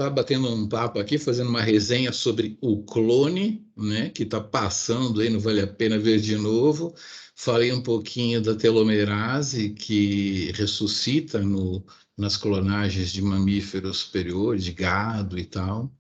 estava batendo um papo aqui, fazendo uma resenha sobre o clone, né, que está passando aí, não vale a pena ver de novo. Falei um pouquinho da telomerase, que ressuscita nas clonagens de mamíferos superiores, de gado e tal.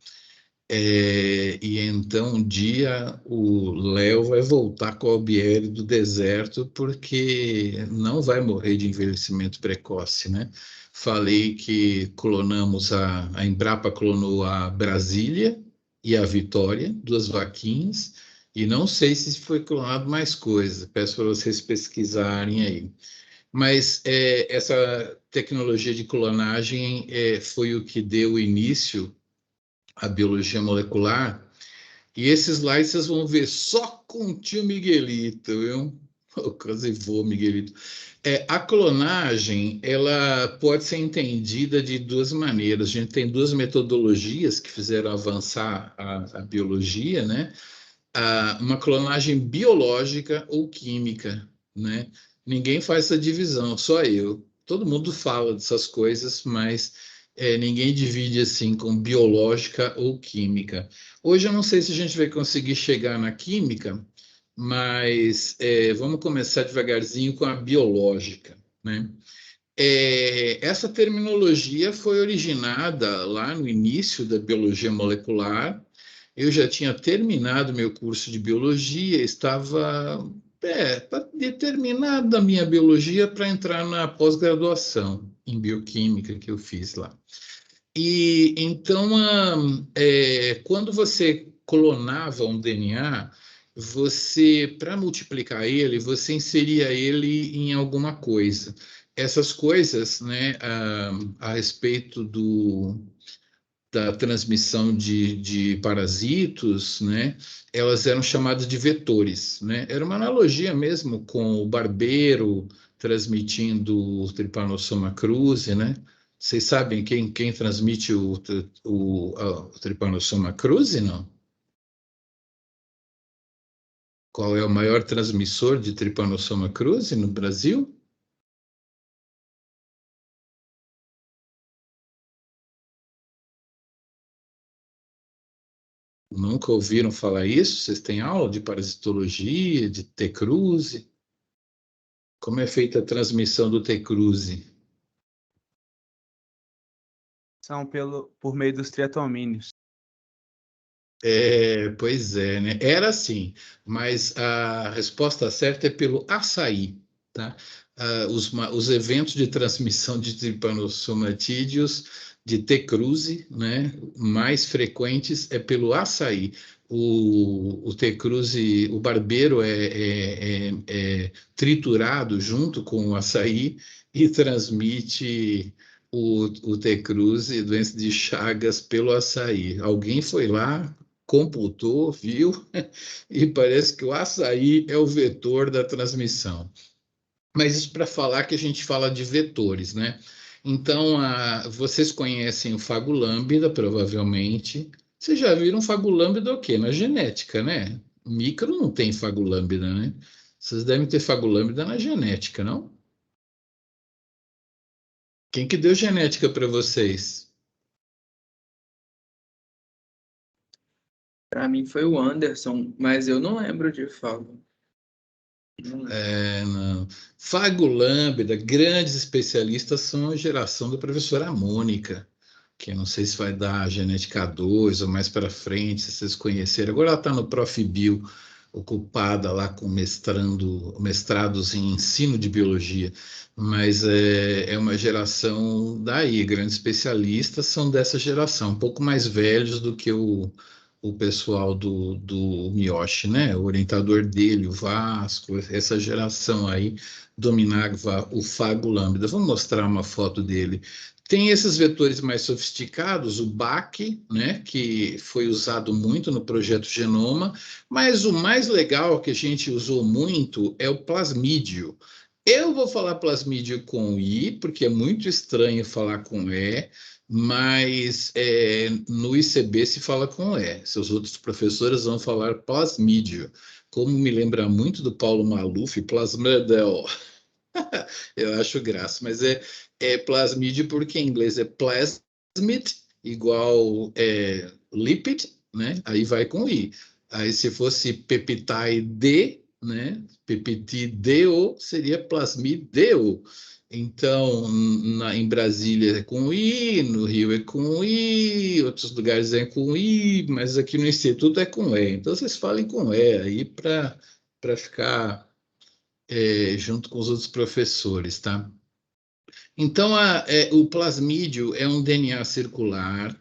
E então um dia o Léo vai voltar com o Albieri do deserto, porque não vai morrer de envelhecimento precoce, né? Falei que clonamos a Embrapa clonou a Brasília e a Vitória, duas vaquinhas, e não sei se foi clonado mais coisa. Peço para vocês pesquisarem aí. Mas essa tecnologia de clonagem foi o que deu início à biologia molecular. E esses slides vocês vão ver só com o tio Miguelito, viu? Eu quase vou, Miguelito. A clonagem, ela pode ser entendida de duas maneiras. A gente tem duas metodologias que fizeram avançar a biologia, né? Uma clonagem biológica ou química, né? Ninguém faz essa divisão, só eu. Todo mundo fala dessas coisas, mas ninguém divide assim com biológica ou química. Hoje eu não sei se a gente vai conseguir chegar na química, mas vamos começar devagarzinho com a biológica, né? Essa terminologia foi originada lá no início da biologia molecular. Eu já tinha terminado meu curso de biologia, estava determinado a minha biologia para entrar na pós-graduação em bioquímica que eu fiz lá. E então, quando você clonava um DNA, você, para multiplicar ele, você inseria ele em alguma coisa. Essas coisas, né, a respeito da transmissão de parasitos, né, elas eram chamadas de vetores, né? Era uma analogia mesmo com o barbeiro transmitindo o Trypanosoma cruzi, né? Vocês sabem quem transmite o Trypanosoma cruzi, não? Qual é o maior transmissor de Trypanosoma cruzi no Brasil? Nunca ouviram falar isso? Vocês têm aula de parasitologia, de T. cruzi? Como é feita a transmissão do T. cruzi? São por meio dos triatomíneos. Pois é, né? Era assim, mas a resposta certa é pelo açaí, tá? Os eventos de transmissão de tripanosomatídeos de T. cruzi, né, mais frequentes é pelo açaí. O T. cruzi, o barbeiro é triturado junto com o açaí e transmite o T. cruzi, doença de Chagas, pelo açaí. Alguém foi lá, computou, viu? E parece que o açaí é o vetor da transmissão. Mas isso para falar que a gente fala de vetores, né? Então, vocês conhecem o fago lambda, provavelmente. Vocês já viram fago lambda o quê? Na genética, né? Micro não tem fago lambda, né? Vocês devem ter fago lambda na genética, não? Quem que deu genética para vocês? Para mim foi o Anderson, mas eu não lembro de Fábio. Não lembro. Não. Fago lambda, grandes especialistas são a geração da professora Mônica, que eu não sei se vai dar genética 2 ou mais para frente, se vocês conheceram. Agora ela está no Profibio, ocupada lá com mestrados em ensino de biologia, mas é uma geração daí, grandes especialistas são dessa geração, um pouco mais velhos do que o pessoal do Miyoshi, né? O orientador dele, o Vasco, essa geração aí dominava o fago lambda. Vou mostrar uma foto dele. Tem esses vetores mais sofisticados, o BAC, né, que foi usado muito no projeto Genoma, mas o mais legal que a gente usou muito é o plasmídio. Eu vou falar plasmídio com I, porque é muito estranho falar com E, mas no ICB se fala com E. Seus outros professores vão falar plasmídio, como me lembra muito do Paulo Maluf, plasmidel. Eu acho graça, mas é plasmídio porque em inglês é plasmid igual lipid, né? Aí vai com I. Aí se fosse peptide, né? Peptideo seria plasmideo. Então, em Brasília é com I, no Rio é com I, outros lugares é com I, mas aqui no Instituto é com E. Então, vocês falem com E aí para ficar junto com os outros professores, tá? Então, o plasmídio é um DNA circular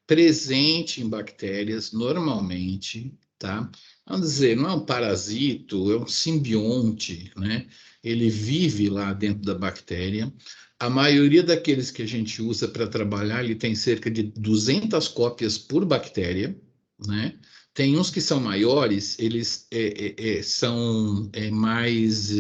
presente em bactérias normalmente, tá? Vamos dizer, não é um parasito, é um simbionte, né? Ele vive lá dentro da bactéria. A maioria daqueles que a gente usa para trabalhar, ele tem cerca de 200 cópias por bactéria, né? Tem uns que são maiores, eles são mais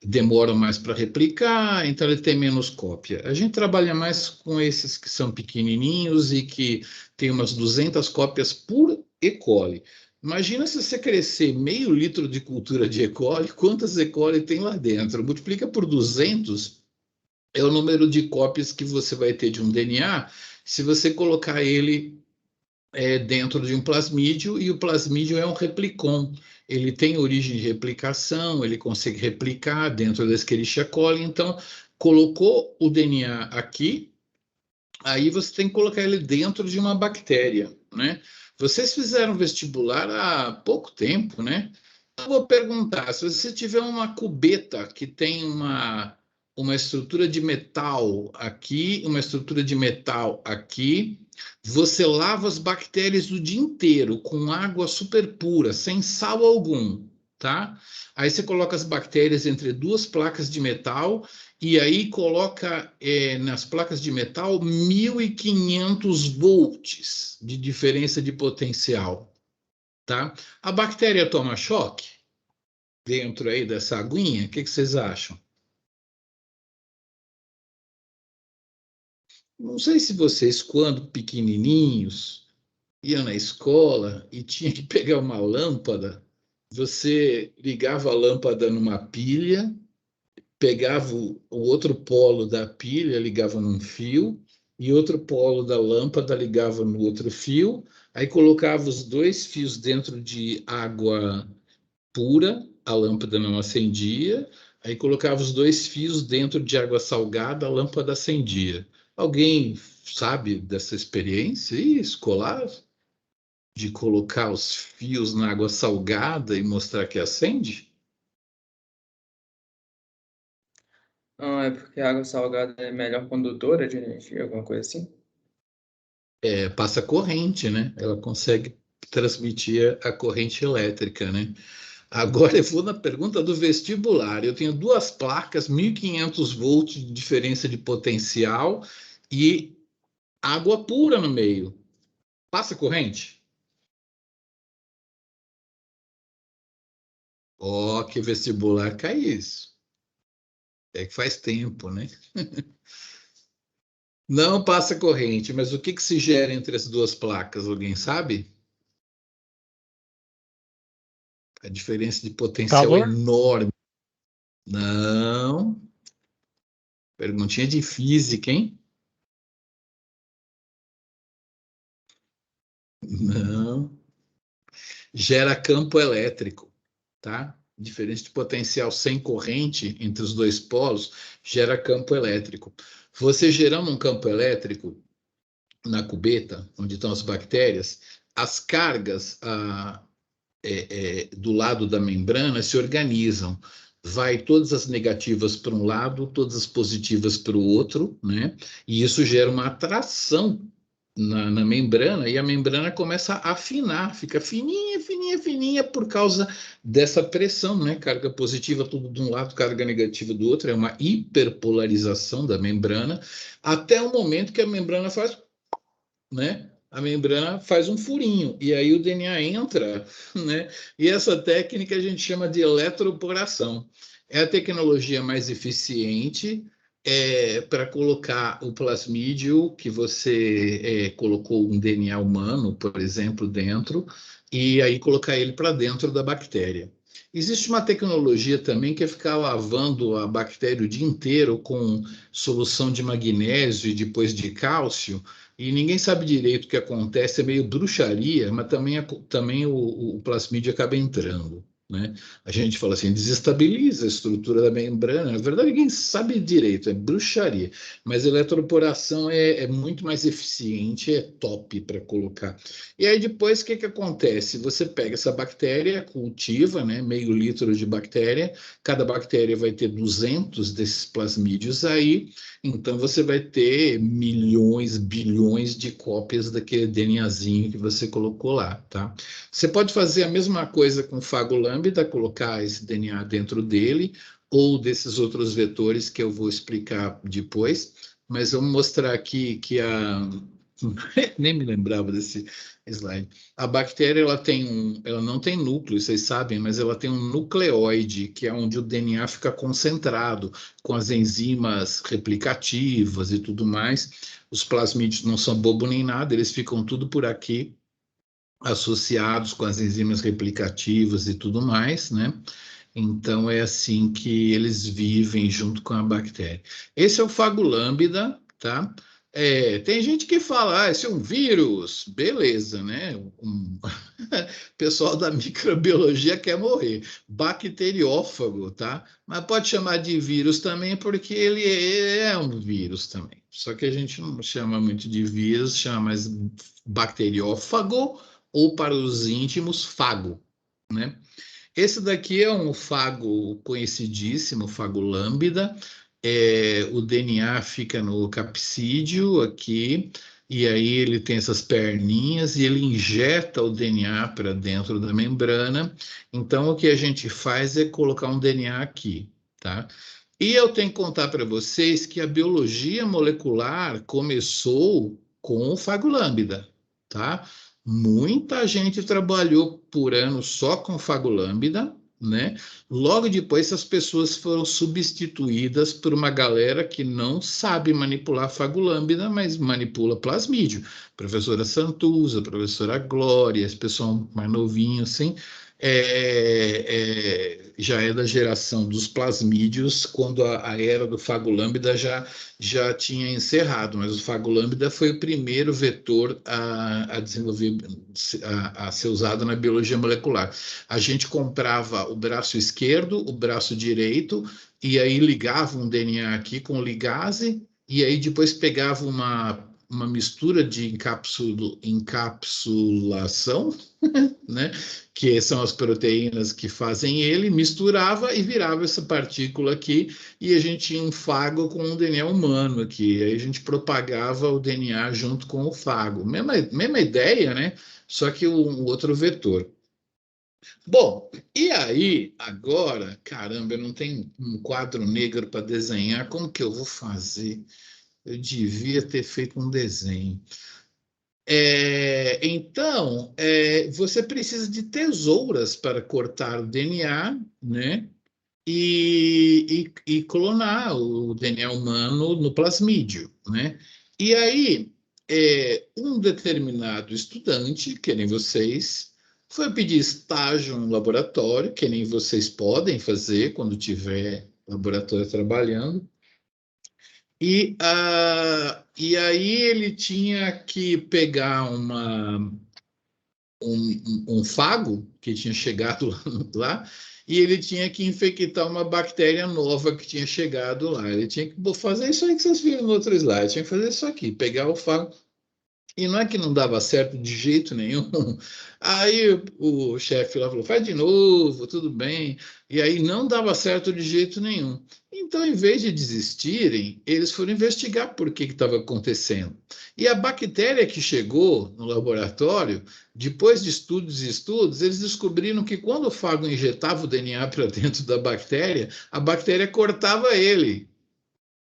demoram mais para replicar, então ele tem menos cópia. A gente trabalha mais com esses que são pequenininhos e que tem umas 200 cópias por E. coli. Imagina se você crescer meio litro de cultura de E. coli, quantas E. coli tem lá dentro? Multiplica por 200, é o número de cópias que você vai ter de um DNA se você colocar ele dentro de um plasmídio, e o plasmídio é um replicon. Ele tem origem de replicação, ele consegue replicar dentro da Escherichia coli. Então, colocou o DNA aqui, aí você tem que colocar ele dentro de uma bactéria, né? Vocês fizeram vestibular há pouco tempo, né? Eu vou perguntar, se você tiver uma cubeta que tem uma estrutura de metal aqui, uma estrutura de metal aqui, você lava as bactérias o dia inteiro com água super pura, sem sal algum, tá? Aí você coloca as bactérias entre duas placas de metal e aí coloca nas placas de metal 1.500 volts de diferença de potencial, tá? A bactéria toma choque dentro aí dessa aguinha? O que vocês acham? Não sei se vocês, quando pequenininhos, iam na escola e tinha que pegar uma lâmpada, você ligava a lâmpada numa pilha, pegava o outro polo da pilha, ligava num fio, e outro polo da lâmpada ligava no outro fio, aí colocava os dois fios dentro de água pura, a lâmpada não acendia, aí colocava os dois fios dentro de água salgada, a lâmpada acendia. Alguém sabe dessa experiência aí, escolar? De colocar os fios na água salgada e mostrar que acende? Não, é porque a água salgada é melhor condutora de energia, alguma coisa assim? Passa corrente, né? Ela consegue transmitir a corrente elétrica, né? Agora eu vou na pergunta do vestibular. Eu tenho duas placas, 1.500 volts de diferença de potencial e água pura no meio. Passa corrente? Ó, que vestibular cai isso. É que faz tempo, né? Não passa corrente, mas o que que se gera entre as duas placas? Alguém sabe? A diferença de potencial é Calor? enorme. Não. Perguntinha de física, hein? Não. Gera campo elétrico, tá? Diferença de potencial sem corrente entre os dois polos gera campo elétrico. Você gerando um campo elétrico na cubeta, onde estão as bactérias, as cargas do lado da membrana se organizam. Vai todas as negativas para um lado, todas as positivas para o outro, né? E isso gera uma atração na membrana, e a membrana começa a afinar, fica fininha, fininha, fininha por causa dessa pressão, né? Carga positiva tudo de um lado, carga negativa do outro, é uma hiperpolarização da membrana, até o momento que a membrana faz, né? A membrana faz um furinho, e aí o DNA entra, né? E essa técnica a gente chama de eletroporação. É a tecnologia mais eficiente para colocar o plasmídio, que você colocou um DNA humano, por exemplo, dentro, e aí colocar ele para dentro da bactéria. Existe uma tecnologia também que é ficar lavando a bactéria o dia inteiro com solução de magnésio e depois de cálcio, e ninguém sabe direito o que acontece, é meio bruxaria, mas também o plasmídio acaba entrando, né? A gente fala assim, desestabiliza a estrutura da membrana, na verdade ninguém sabe direito, é bruxaria, mas a eletroporação é muito mais eficiente, é top para colocar. E aí depois o que acontece? Você pega essa bactéria, cultiva, né, meio litro de bactéria, cada bactéria vai ter 200 desses plasmídios aí, então você vai ter milhões, bilhões de cópias daquele DNAzinho que você colocou lá, tá? Você pode fazer a mesma coisa com o fago lambda, colocar esse DNA dentro dele, ou desses outros vetores que eu vou explicar depois, mas vamos mostrar aqui que nem me lembrava desse slide. A bactéria ela não tem núcleo, vocês sabem, mas ela tem um nucleoide, que é onde o DNA fica concentrado, com as enzimas replicativas e tudo mais. Os plasmídios não são bobo nem nada, eles ficam tudo por aqui, associados com as enzimas replicativas e tudo mais, né? Então é assim que eles vivem junto com a bactéria. Esse é o fago lambda, tá? Tem gente que fala, esse é um vírus, beleza, né? O pessoal da microbiologia quer morrer. Bacteriófago, tá? Mas pode chamar de vírus também, porque ele é um vírus também. Só que a gente não chama muito de vírus, chama mais bacteriófago, ou para os íntimos, fago, né? Esse daqui é um fago conhecidíssimo, fago lambda. O DNA fica no capsídeo aqui, e aí ele tem essas perninhas e ele injeta o DNA para dentro da membrana. Então, o que a gente faz é colocar um DNA aqui, tá? E eu tenho que contar para vocês que a biologia molecular começou com o fago lambda, tá? Muita gente trabalhou por ano só com fago lambda, né? Logo depois, as pessoas foram substituídas por uma galera que não sabe manipular fago lambda, mas manipula plasmídio. Professora Santuza, professora Glória, esse pessoal mais novinho, assim, já é da geração dos plasmídios, quando a era do fago lambda já tinha encerrado, mas o fago lambda foi o primeiro vetor a desenvolver, a ser usado na biologia molecular. A gente comprava o braço esquerdo, o braço direito, e aí ligava um DNA aqui com ligase, e aí depois pegava uma mistura de encapsulação, né? Que são as proteínas que fazem ele, misturava e virava essa partícula aqui, e a gente tinha um fago com um DNA humano aqui, aí a gente propagava o DNA junto com o fago. Mesma ideia, né? Só que um outro vetor. Bom, e aí, agora, caramba, eu não tenho um quadro negro para desenhar, como que eu vou fazer? Eu devia ter feito um desenho. Então, você precisa de tesouras para cortar o DNA, né? E clonar o DNA humano no plasmídio, né? E aí, um determinado estudante, que nem vocês, foi pedir estágio no laboratório, que nem vocês podem fazer quando tiver laboratório trabalhando, e aí ele tinha que pegar um fago que tinha chegado lá, e ele tinha que infectar uma bactéria nova que tinha chegado lá. Ele tinha que fazer isso aí que vocês viram no outro slide, tinha que fazer isso aqui, pegar o fago. E não é que não dava certo de jeito nenhum. Aí o chefe lá falou, faz de novo, tudo bem. E aí não dava certo de jeito nenhum. Então, em vez de desistirem, eles foram investigar por que estava acontecendo. E a bactéria que chegou no laboratório, depois de estudos e estudos, eles descobriram que quando o fago injetava o DNA para dentro da bactéria, a bactéria cortava ele.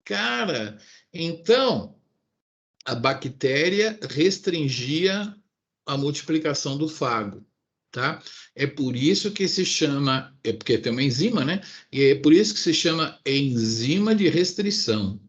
Cara, então a bactéria restringia a multiplicação do fago, tá? É por isso que se chama, porque tem uma enzima, né? E é por isso que se chama enzima de restrição.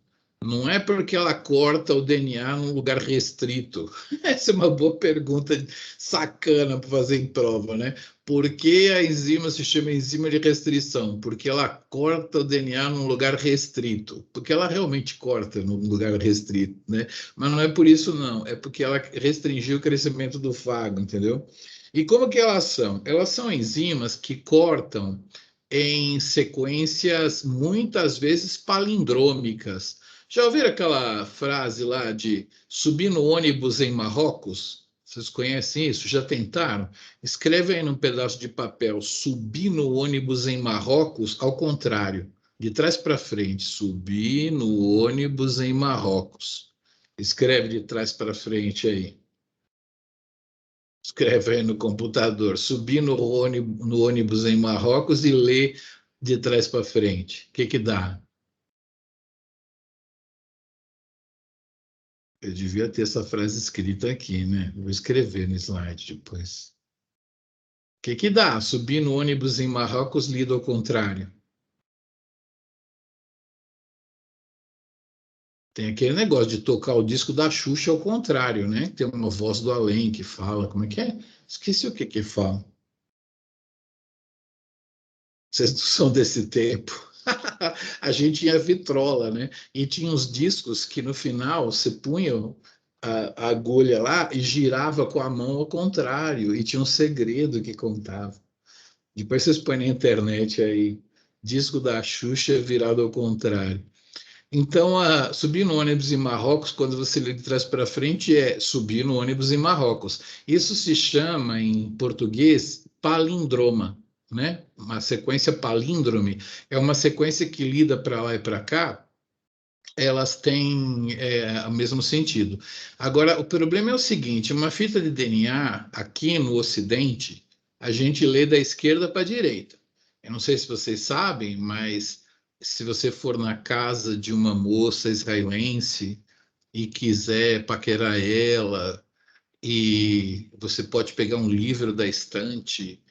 Não é porque ela corta o DNA num lugar restrito. Essa é uma boa pergunta sacana para fazer em prova, né? Por que a enzima se chama enzima de restrição? Porque ela corta o DNA num lugar restrito. Porque ela realmente corta num lugar restrito, né? Mas não é por isso, não. É porque ela restringiu o crescimento do fago, entendeu? E como que elas são? Elas são enzimas que cortam em sequências muitas vezes palindrômicas. Já ouviram aquela frase lá de subir no ônibus em Marrocos? Vocês conhecem isso? Já tentaram? Escreve aí num pedaço de papel, subir no ônibus em Marrocos, ao contrário, de trás para frente, subir no ônibus em Marrocos. Escreve de trás para frente aí. Escreve aí no computador, subir no ônibus em Marrocos e lê de trás para frente. O que que dá? Eu devia ter essa frase escrita aqui, né? Vou escrever no slide depois. O que que dá? Subir no ônibus em Marrocos lido ao contrário. Tem aquele negócio de tocar o disco da Xuxa ao contrário, né? Tem uma voz do além que fala, como é que é? Esqueci o que que fala. Vocês não são desse tempo. A gente tinha vitrola, né? E tinha uns discos que no final você punha a agulha lá e girava com a mão ao contrário, e tinha um segredo que contava. Depois vocês põem na internet aí, disco da Xuxa virado ao contrário. Então, subir no ônibus em Marrocos, quando você lê de trás para frente, é subir no ônibus em Marrocos. Isso se chama, em português, palindroma, né? Uma sequência palíndrome. É uma sequência que lida para lá e para cá, elas têm o mesmo sentido. Agora, o problema é o seguinte: uma fita de DNA, aqui no Ocidente, a gente lê da esquerda para a direita. Eu não sei se vocês sabem, mas se você for na casa de uma moça israelense e quiser paquerar ela, e você pode pegar um livro da estante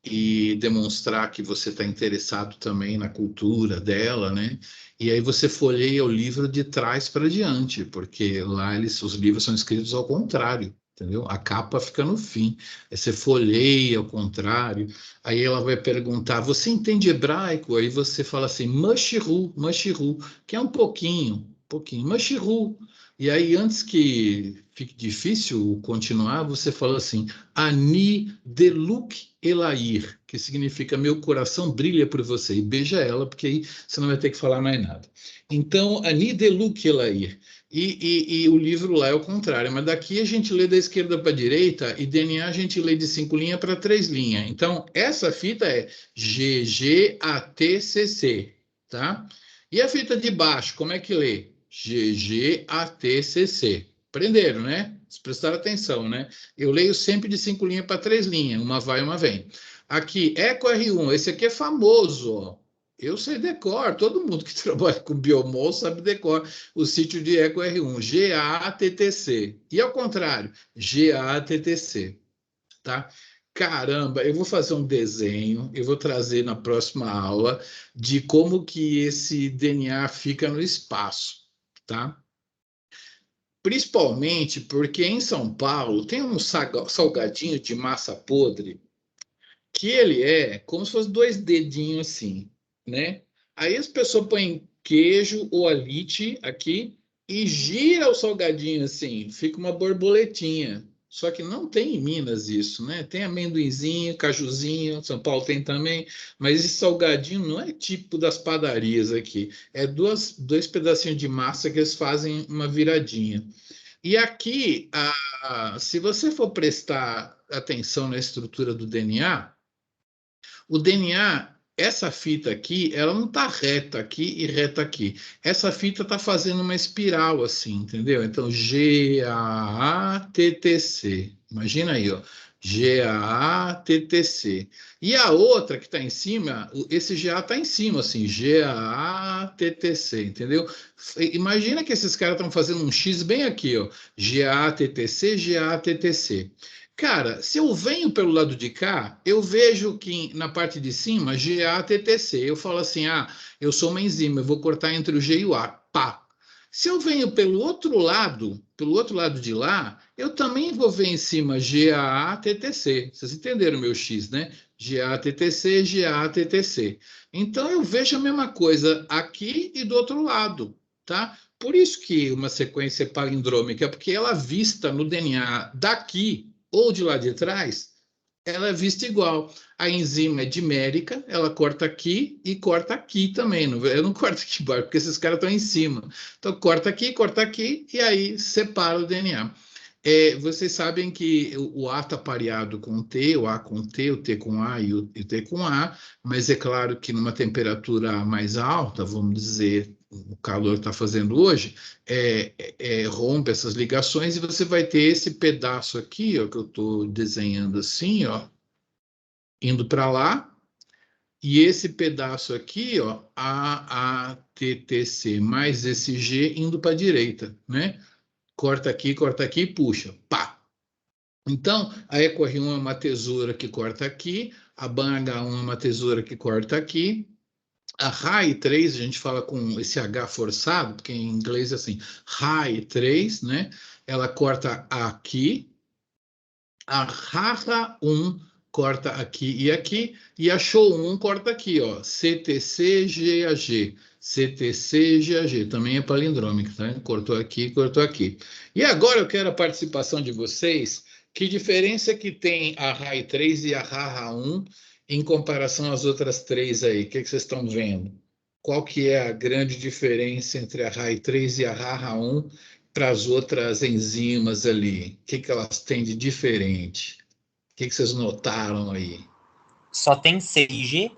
e demonstrar que você está interessado também na cultura dela, né? E aí você folheia o livro de trás para diante, porque lá os livros são escritos ao contrário, entendeu? A capa fica no fim. Aí você folheia ao contrário, aí ela vai perguntar: você entende hebraico? Aí você fala assim: mashiru, mashiru, que é um pouquinho, mashiru. E aí, antes que fique difícil continuar, você fala assim: Ani Deluk Elair, que significa meu coração brilha por você, e beija ela, porque aí você não vai ter que falar mais nada. Então, Ani Deluk Elair. E o livro lá é o contrário, mas daqui a gente lê da esquerda para a direita e DNA a gente lê de 5 linhas para 3 linhas. Então, essa fita é GGATCC, tá? E a fita de baixo, como é que lê? GGATCC. Aprenderam, né? Se prestaram atenção, né? Eu leio sempre de 5 linhas para 3 linhas, uma vai, uma vem. Aqui, Eco R1, esse aqui é famoso, ó. Eu sei decor, todo mundo que trabalha com biomol sabe decor o sítio de Eco R1, GATTC. E ao contrário, GATTC, tá? Caramba, eu vou fazer um desenho, eu vou trazer na próxima aula de como que esse DNA fica no espaço, tá? Principalmente porque em São Paulo tem um salgadinho de massa podre que ele é como se fosse dois dedinhos assim, né? Aí as pessoas põem queijo ou alite aqui e gira o salgadinho assim, fica uma borboletinha. Só que não tem em Minas isso, né? Tem amendoinzinho, cajuzinho, São Paulo tem também, mas esse salgadinho não é tipo das padarias aqui. É dois pedacinhos de massa que eles fazem uma viradinha. E aqui, se você for prestar atenção na estrutura do DNA, o DNA, essa fita aqui, ela não está reta aqui e reta aqui. Essa fita está fazendo uma espiral assim, entendeu? Então, GAATTC. Imagina aí, ó. GAATTC. E a outra que está em cima, esse GA está em cima, assim, GAATTC, entendeu? Imagina que esses caras estão fazendo um X bem aqui, ó. GAATTC, GAATTC. Cara, se eu venho pelo lado de cá, eu vejo que na parte de cima, GATTC. Eu falo assim: eu sou uma enzima, eu vou cortar entre o G e o A. Pá. Se eu venho pelo outro lado de lá, eu também vou ver em cima GAA-TTC. Vocês entenderam o meu X, né? GAA-TTC, GAA-TTC. Então, eu vejo a mesma coisa aqui e do outro lado, tá? Por isso que uma sequência é palindrômica, porque ela vista no DNA daqui ou de lá de trás, ela é vista igual. A enzima é dimérica, ela corta aqui e corta aqui também. Eu não corto aqui embaixo, porque esses caras estão em cima. Então, corta aqui, e aí separa o DNA. Vocês sabem que o A está pareado com o T, o A com o T com A e o T com A, mas é claro que numa temperatura mais alta, vamos dizer, o calor está fazendo hoje, rompe essas ligações e você vai ter esse pedaço aqui, ó, que eu estou desenhando assim, ó, indo para lá, e esse pedaço aqui, ó, AATTC, mais esse G indo para a direita, né? Corta aqui e puxa, pá! Então, a EcoR1 é uma tesoura que corta aqui, a BAN-H1 é uma tesoura que corta aqui, a RAI3, a gente fala com esse H forçado, porque em inglês é assim, RAI3, né? Ela corta aqui, a RARA1 corta aqui, e a SHO1 corta aqui, ó, CTC-GAG. CTC-GAG, também é palindrômico, tá? Cortou aqui. E agora eu quero a participação de vocês. Que diferença que tem a RAI3 e a RARA1 em comparação às outras três aí? O que vocês estão vendo? Qual que é a grande diferença entre a RAI3 e a RARA1 para as outras enzimas ali? O que elas têm de diferente? O que vocês notaram aí? Só tem 6G?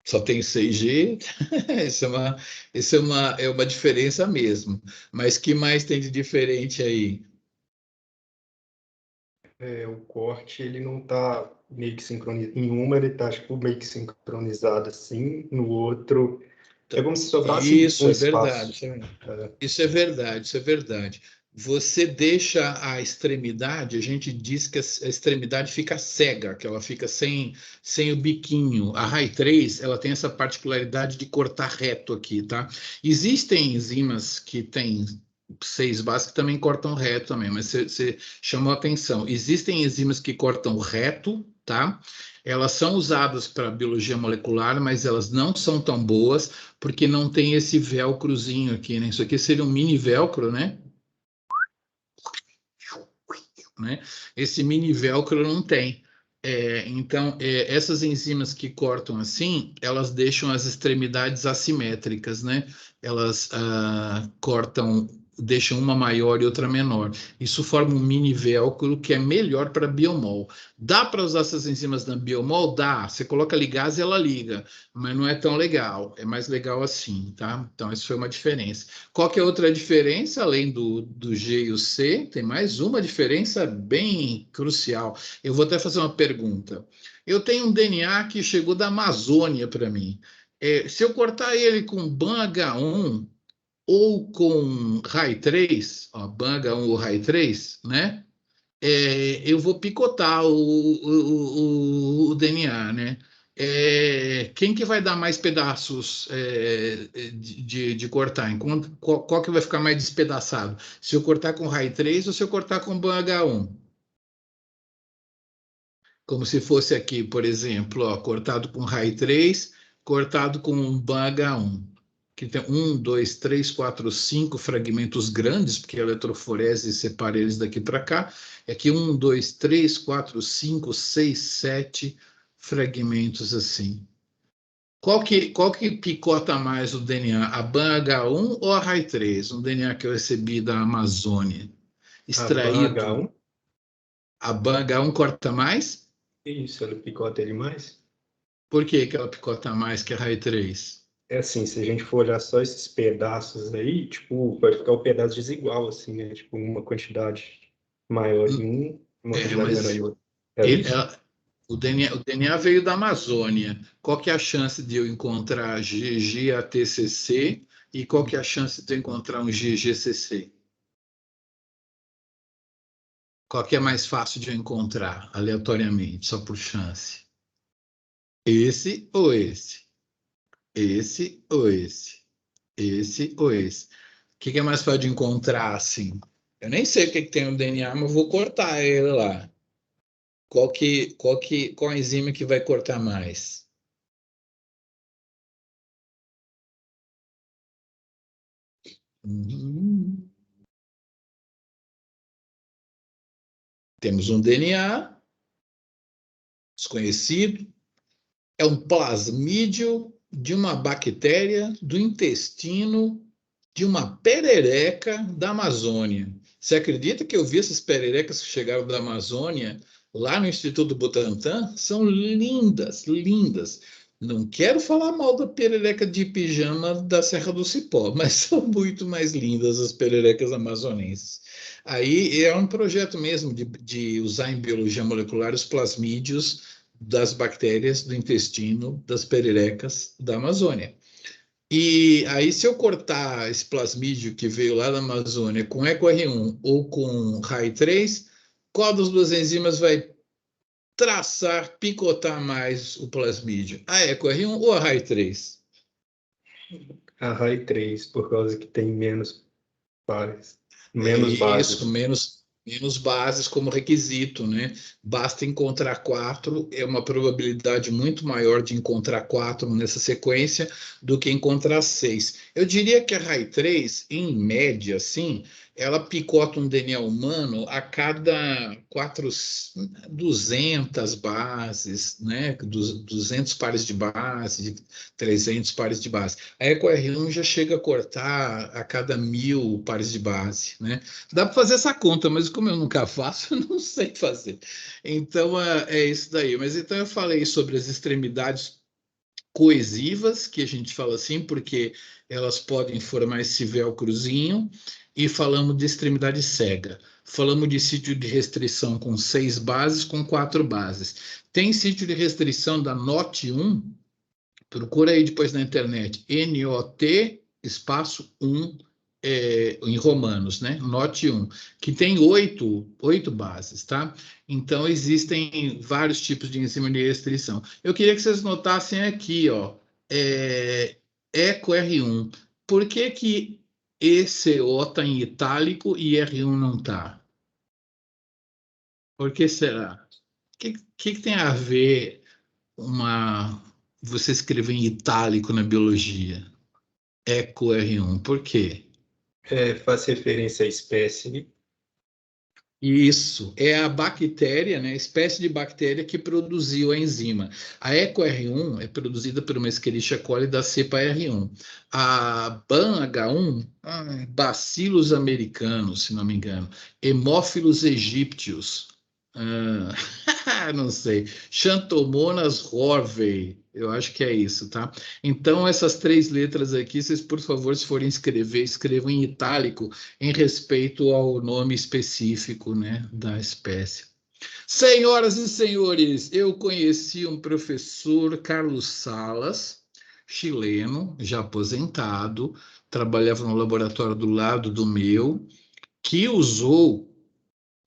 Só tem 6G? Isso é uma diferença mesmo. Mas que mais tem de diferente aí? O corte, ele não está meio que sincronizado. Em uma, ele está tipo, meio que sincronizado assim, no outro... É como se sobrasse Isso um é espaço. verdade. Isso é verdade. Você deixa a extremidade, a gente diz que a extremidade fica cega, que ela fica sem o biquinho. A RAI3, ela tem essa particularidade de cortar reto aqui, tá? Existem enzimas que têm 6 bases que também cortam reto também, mas você chamou a atenção. Existem enzimas que cortam reto, tá? Elas são usadas para biologia molecular, mas elas não são tão boas porque não tem esse velcrozinho aqui, né? Isso aqui seria um mini velcro, né? Esse mini velcro não tem. Então, essas enzimas que cortam assim, elas deixam as extremidades assimétricas, né? Elas cortam, deixam uma maior e outra menor. Isso forma um mini velcro que é melhor para biomol. Dá para usar essas enzimas na biomol? Dá. Você coloca ligase e ela liga, mas não é tão legal. É mais legal assim, tá? Então, isso foi uma diferença. Qual que é outra diferença, além do G e o C? Tem mais uma diferença bem crucial. Eu vou até fazer uma pergunta. Eu tenho um DNA que chegou da Amazônia para mim. Se eu cortar ele com BAN-H1 ou com RAI3, ó, BAN-H1 ou RAI3, né? Eu vou picotar o DNA, né? Quem que vai dar mais pedaços de cortar? Qual que vai ficar mais despedaçado? Se eu cortar com RAI3 ou se eu cortar com BAN-H1? Como se fosse aqui, por exemplo, ó, cortado com RAI3, cortado com BAN-H1, que tem 1, 2, 3, 4, 5 fragmentos grandes, porque a eletroforese separa eles daqui para cá. É aqui 1, 2, 3, 4, 5, 6, 7 fragmentos assim. Qual que picota mais o DNA? A BAN-H1 ou a RAI3? Um DNA que eu recebi da Amazônia. Extraído. A BAN-H1? A BAN-H1 corta mais? Isso, ele picota ele mais. Por que ela picota mais que a RAI3? É assim, se a gente for olhar só esses pedaços aí, tipo, vai ficar um pedaço desigual, assim, né? Tipo, uma quantidade maior em um, uma quantidade menor em Mas outro. É isso? o DNA veio da Amazônia. Qual que é a chance de eu encontrar GGATCC e qual que é a chance de eu encontrar um GGCC? Qual que é mais fácil de eu encontrar, aleatoriamente, só por chance? Esse ou esse? Esse ou esse? Esse ou esse. O que é mais fácil de encontrar, assim? Eu nem sei o que tem no DNA, mas vou cortar ele lá. Qual enzima que vai cortar mais? Hum. Temos um DNA desconhecido, é um plasmídio de uma bactéria do intestino de uma perereca da Amazônia. Você acredita que eu vi essas pererecas que chegaram da Amazônia lá no Instituto Butantan? São lindas, lindas. Não quero falar mal da perereca de pijama da Serra do Cipó, mas são muito mais lindas as pererecas amazonenses. Aí é um projeto mesmo de usar em biologia molecular os plasmídios das bactérias do intestino das pererecas da Amazônia. E aí, se eu cortar esse plasmídio que veio lá da Amazônia com EcoR1 ou com RAI3, qual das duas enzimas vai traçar, picotar mais o plasmídio? A EcoR1 ou a RAI3? A RAI3, por causa que tem menos pares, É menos bases. isso, menos bases como requisito, né? Basta encontrar 4, é uma probabilidade muito maior de encontrar 4 nessa sequência do que encontrar 6. Eu diria que a RAI3, em média, assim, ela picota um DNA humano a cada 200 bases, né? 200 pares de base, 300 pares de base. A EcoR1 já chega a cortar a cada 1000 pares de base, né? Dá para fazer essa conta, mas como eu nunca faço, eu não sei fazer. Então, é isso daí. Mas então eu falei sobre as extremidades coesivas, que a gente fala assim, porque elas podem formar esse velcrozinho, e falamos de extremidade cega. Falamos de sítio de restrição com 6 bases, com 4 bases. Tem sítio de restrição da NOT1, procura aí depois na internet, NOT, espaço 1, em romanos, né? Note 1, que tem 8 bases, tá? Então, existem vários tipos de enzima de restrição. Eu queria que vocês notassem aqui, ó, EcoR1. Por que que ECO está em itálico e R1 não está? Por que será? O que tem a ver você escrever em itálico na biologia? EcoR1, por quê? Faz referência à espécie. Isso, é a bactéria, né, a espécie de bactéria que produziu a enzima. A EcoR1 é produzida por uma Escherichia coli da cepa R1. A BAN-H1, Bacillus americanos, se não me engano. Haemophilus aegyptius, não sei. Xanthomonas horvey, eu acho que é isso, tá? Então, essas 3 letras aqui, vocês, por favor, se forem escrever, escrevam em itálico, em respeito ao nome específico, né, da espécie. Senhoras e senhores, eu conheci um professor, Carlos Salas, chileno, já aposentado, trabalhava no laboratório do lado do meu, que usou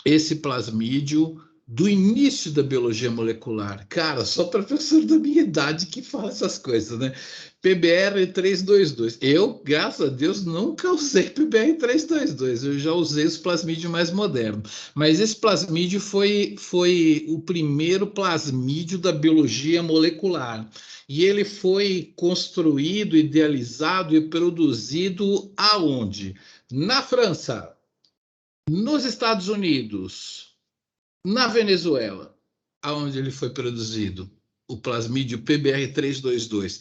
esse plasmídio do início da biologia molecular. Cara, só professor da minha idade que fala essas coisas, né? PBR 322. Eu, graças a Deus, nunca usei PBR 322. Eu já usei os plasmídios mais modernos. Mas esse plasmídio foi o primeiro plasmídio da biologia molecular. E ele foi construído, idealizado e produzido aonde? Na França, nos Estados Unidos, na Venezuela, aonde ele foi produzido, o plasmídio PBR322,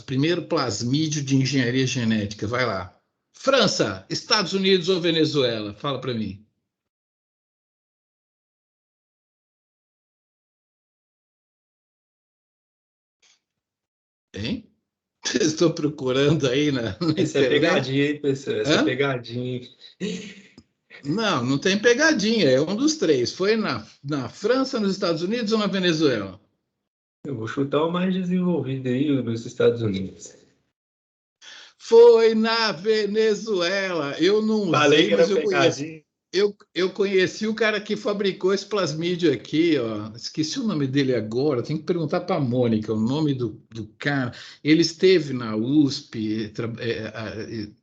primeiro plasmídio de engenharia genética. Vai lá. França, Estados Unidos ou Venezuela? Fala para mim. Hein? Estou procurando aí na Essa é internet. pegadinha, hein, pessoal? Essa Hã? é pegadinha. Não, não tem pegadinha, é um dos 3. Foi na França, nos Estados Unidos ou na Venezuela? Eu vou chutar o mais desenvolvido aí, o dos Estados Unidos. Foi na Venezuela. Eu não Falei usei, que era mas eu conheço. pegadinha. Eu conheci o cara que fabricou esse plasmídio aqui, ó. Esqueci o nome dele agora. Tem que perguntar para a Mônica o nome do cara. Ele esteve na USP.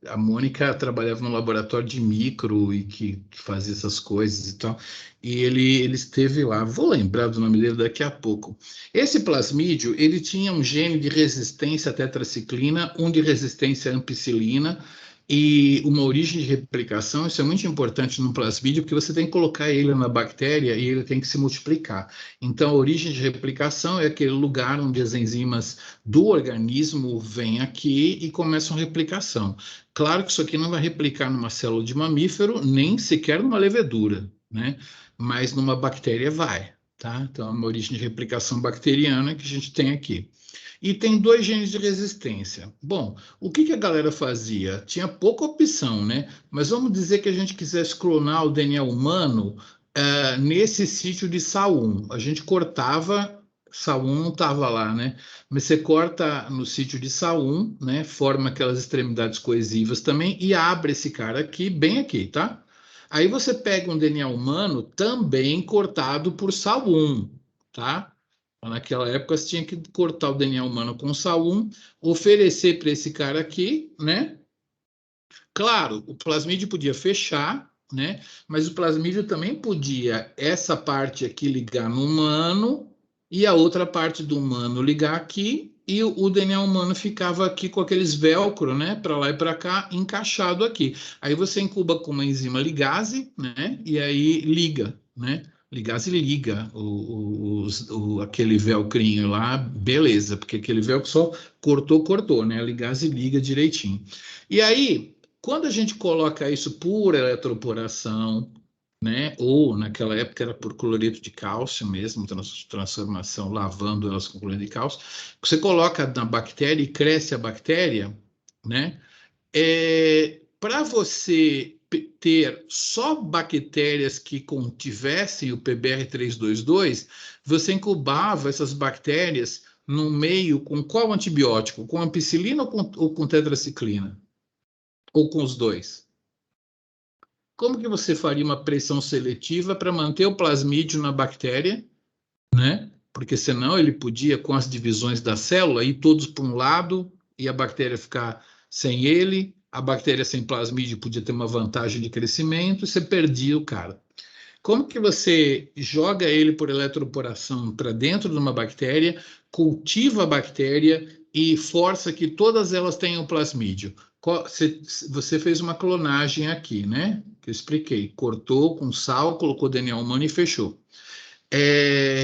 A Mônica trabalhava no laboratório de micro e que fazia essas coisas e tal. E ele esteve lá. Vou lembrar do nome dele daqui a pouco. Esse plasmídio, ele tinha um gene de resistência à tetraciclina, um de resistência à ampicilina e uma origem de replicação. Isso é muito importante no plasmídio, porque você tem que colocar ele na bactéria e ele tem que se multiplicar. Então, a origem de replicação é aquele lugar onde as enzimas do organismo vêm aqui e começam a replicação. Claro que isso aqui não vai replicar numa célula de mamífero, nem sequer numa levedura, né? Mas numa bactéria vai, tá? Então, é uma origem de replicação bacteriana que a gente tem aqui. E tem 2 genes de resistência. Bom, o que a galera fazia? Tinha pouca opção, né? Mas vamos dizer que a gente quisesse clonar o DNA humano nesse sítio de SAL1. A gente cortava, SAL1 não estava lá, né? Mas você corta no sítio de SAL1, né? Forma aquelas extremidades coesivas também e abre esse cara aqui, bem aqui, tá? Aí você pega um DNA humano também cortado por SAL1, tá? Naquela época, você tinha que cortar o DNA humano com SAL1, oferecer para esse cara aqui, né? Claro, o plasmídio podia fechar, né? Mas o plasmídio também podia essa parte aqui ligar no humano e a outra parte do humano ligar aqui e o DNA humano ficava aqui com aqueles velcro, né? Para lá e para cá, encaixado aqui. Aí você incuba com uma enzima ligase, né? E aí liga, né? Ligase liga aquele velcrinho lá, beleza, porque aquele velcro só cortou, né? A ligase liga direitinho. E aí, quando a gente coloca isso por eletroporação, né? Ou naquela época era por cloreto de cálcio mesmo, transformação, lavando elas com cloreto de cálcio, você coloca na bactéria e cresce a bactéria, né? Para você ter só bactérias que contivessem o PBR322, você incubava essas bactérias no meio com qual antibiótico? Com ampicilina ou com tetraciclina? Ou com os dois? Como que você faria uma pressão seletiva para manter o plasmídio na bactéria, né? Porque senão ele podia, com as divisões da célula, ir todos para um lado e a bactéria ficar sem ele, a bactéria sem plasmídio podia ter uma vantagem de crescimento e você perdia o cara. Como que você joga ele por eletroporação para dentro de uma bactéria, cultiva a bactéria e força que todas elas tenham plasmídio? Você fez uma clonagem aqui, né? Que eu expliquei. Cortou com sal, colocou DNA humano e fechou.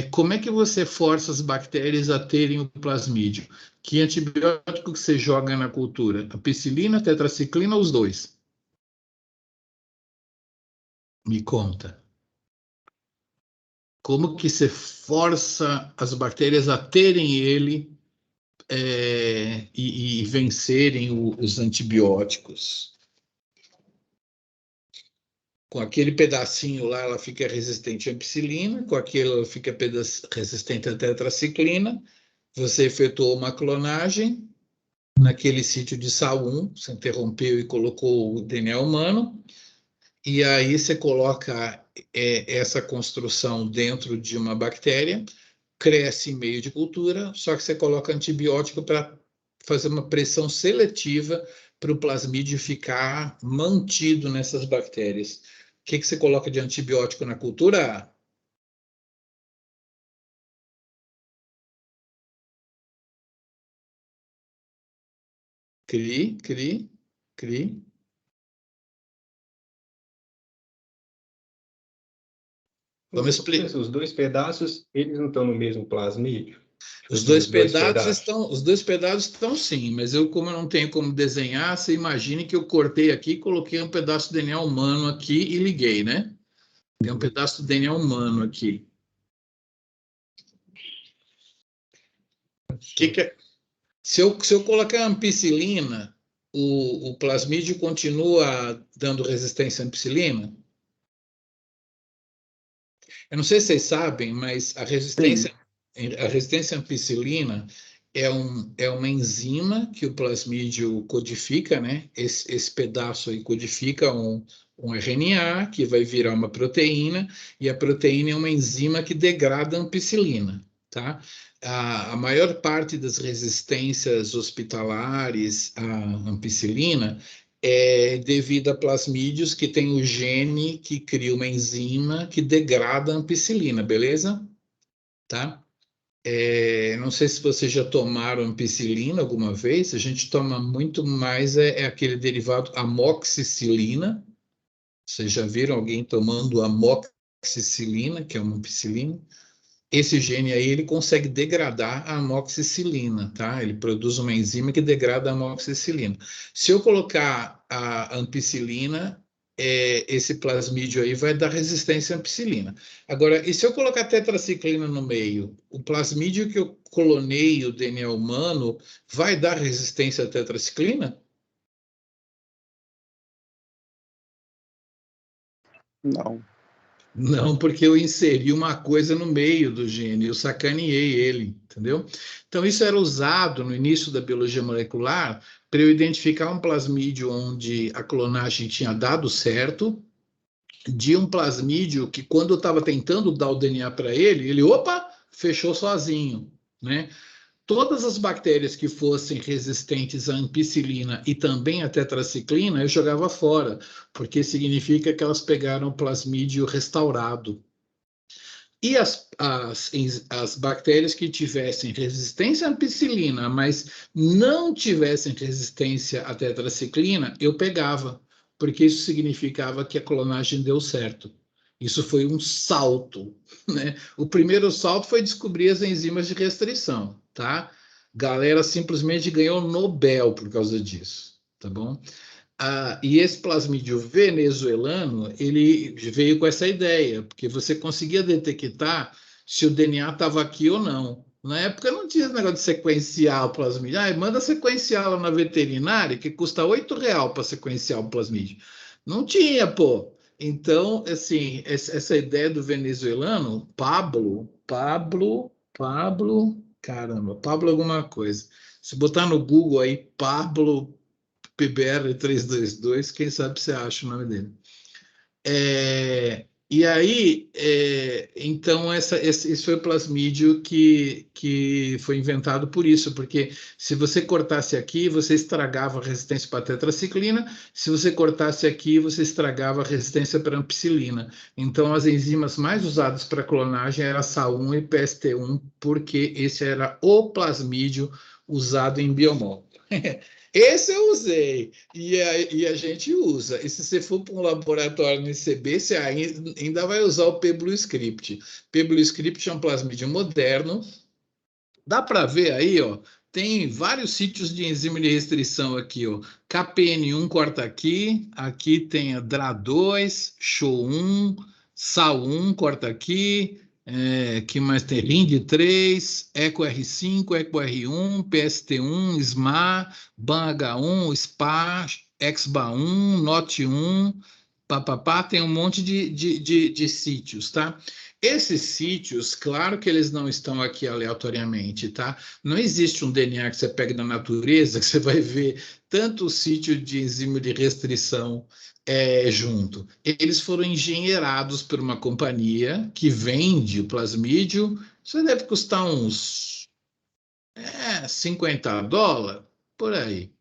Como é que você força as bactérias a terem o plasmídio? Que antibiótico que você joga na cultura? Ampicilina, tetraciclina ou os dois? Me conta. Como que você força as bactérias a terem ele e vencerem os antibióticos? Com aquele pedacinho lá, ela fica resistente à ampicilina, com aquele ela fica resistente à tetraciclina. Você efetuou uma clonagem naquele sítio de SAL1, você interrompeu e colocou o DNA humano, e aí você coloca essa construção dentro de uma bactéria, cresce em meio de cultura, só que você coloca antibiótico para fazer uma pressão seletiva para o plasmídio ficar mantido nessas bactérias. O que você coloca de antibiótico na cultura? CRI, CRI, CRI. Vamos explicar. Os 2 pedaços, eles não estão no mesmo plasmídio? Os dois pedaços estão sim, mas como eu não tenho como desenhar, você imagine que eu cortei aqui, coloquei um pedaço de DNA humano aqui e liguei, né? Tem um pedaço de DNA humano aqui. Se eu colocar ampicilina, o plasmídio continua dando resistência à ampicilina? Eu não sei se vocês sabem, mas a resistência à ampicilina é uma enzima que o plasmídio codifica, né? Esse pedaço aí codifica um RNA, que vai virar uma proteína, e a proteína é uma enzima que degrada a ampicilina, tá? A maior parte das resistências hospitalares à ampicilina é devido a plasmídios que tem o gene que cria uma enzima que degrada a ampicilina, beleza? Tá? Não sei se vocês já tomaram ampicilina alguma vez, a gente toma muito mais aquele derivado amoxicilina. Vocês já viram alguém tomando amoxicilina, que é uma ampicilina? Esse gene aí, ele consegue degradar a amoxicilina, tá? Ele produz uma enzima que degrada a amoxicilina. Se eu colocar a ampicilina, esse plasmídio aí vai dar resistência à ampicilina. Agora, e se eu colocar tetraciclina no meio? O plasmídio que eu clonei o DNA humano vai dar resistência à tetraciclina? Não. Não, porque eu inseri uma coisa no meio do gene, eu sacaneei ele, entendeu? Então, isso era usado no início da biologia molecular para eu identificar um plasmídio onde a clonagem tinha dado certo, de um plasmídio que, quando eu estava tentando dar o DNA para ele, opa, fechou sozinho, né? Todas as bactérias que fossem resistentes à ampicilina e também à tetraciclina, eu jogava fora, porque significa que elas pegaram o plasmídio restaurado. E as bactérias que tivessem resistência à ampicilina, mas não tivessem resistência à tetraciclina, eu pegava, porque isso significava que a clonagem deu certo. Isso foi um salto, né? O primeiro salto foi descobrir as enzimas de restrição, tá? Galera simplesmente ganhou Nobel por causa disso, tá bom? E esse plasmídio venezuelano, ele veio com essa ideia, porque você conseguia detectar se o DNA estava aqui ou não. Na época não tinha esse negócio de sequenciar o plasmídio. Manda sequenciar lá na veterinária, que custa R$8 para sequenciar o plasmídio. Não tinha, pô. Então, assim, essa ideia do venezuelano, caramba, Pablo alguma coisa. Se botar no Google aí, Pablo PBR322, quem sabe você acha o nome dele. E aí, então, esse foi o plasmídio que foi inventado por isso, porque se você cortasse aqui, você estragava a resistência para tetraciclina, se você cortasse aqui, você estragava a resistência para ampicilina. Então, as enzimas mais usadas para clonagem eram SA1 e PST1, porque esse era o plasmídio usado em biomol. Esse eu usei, e a gente usa. E se você for para um laboratório no ICB, você ainda vai usar o PBlueScript. PBlueScript é um plasmídio moderno. Dá para ver aí, ó, tem vários sítios de enzima de restrição aqui, ó. KPN1 corta aqui, aqui tem a DRA2, SHO1, SAL1 corta aqui, que mais tem? RIND3, EcoR5, EcoR1, PST1, SMA, BANH1, SPA, EXBA1, NOT1, papapá, tem um monte de sítios, tá? Esses sítios, claro que eles não estão aqui aleatoriamente, tá? Não existe um DNA que você pega da natureza que você vai ver tanto sítio de enzima de restrição junto. Eles foram engenheirados por uma companhia que vende o plasmídio. Isso deve custar uns $50, por aí.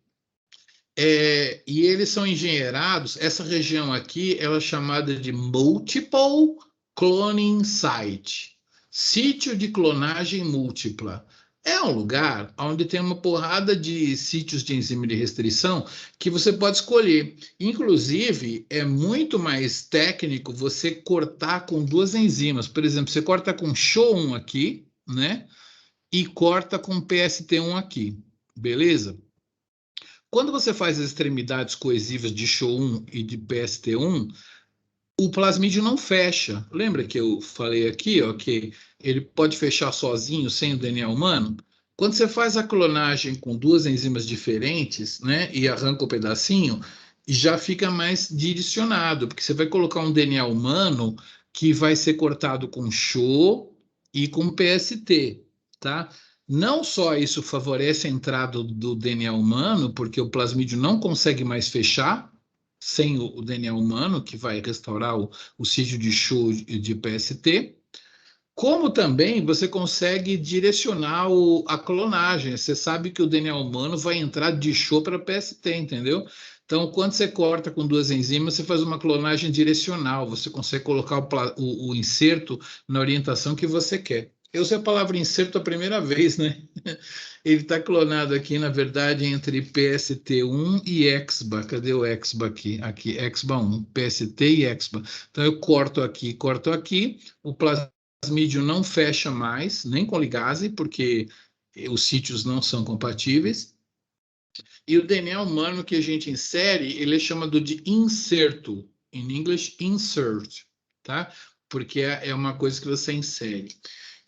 E eles são engenheirados, essa região aqui ela é chamada de Multiple Cloning Site, sítio de clonagem múltipla. É um lugar onde tem uma porrada de sítios de enzima de restrição que você pode escolher. Inclusive, é muito mais técnico você cortar com duas enzimas. Por exemplo, você corta com SHO1 aqui, né? E corta com PST1 aqui, beleza? Quando você faz as extremidades coesivas de SHO1 e de PST1, o plasmídio não fecha. Lembra que eu falei aqui, ó, que ele pode fechar sozinho, sem o DNA humano? Quando você faz a clonagem com duas enzimas diferentes, né, e arranca o pedacinho, já fica mais direcionado, porque você vai colocar um DNA humano que vai ser cortado com SHO e com PST, tá? Não só isso favorece a entrada do DNA humano, porque o plasmídio não consegue mais fechar sem o DNA humano, que vai restaurar o sítio de Cho de PST, como também você consegue direcionar a clonagem. Você sabe que o DNA humano vai entrar de Cho para PST, entendeu? Então, quando você corta com 2 enzimas, você faz uma clonagem direcional. Você consegue colocar o inserto na orientação que você quer. Eu usei a palavra inserto a primeira vez, né? Ele está clonado aqui, na verdade, entre PST1 e EXBA. Cadê o EXBA aqui? Aqui, EXBA1, PST e EXBA. Então, eu corto aqui, o plasmídio não fecha mais, nem com ligase, porque os sítios não são compatíveis. E o DNA humano que a gente insere, ele é chamado de inserto. Em inglês, insert, tá? Porque é uma coisa que você insere.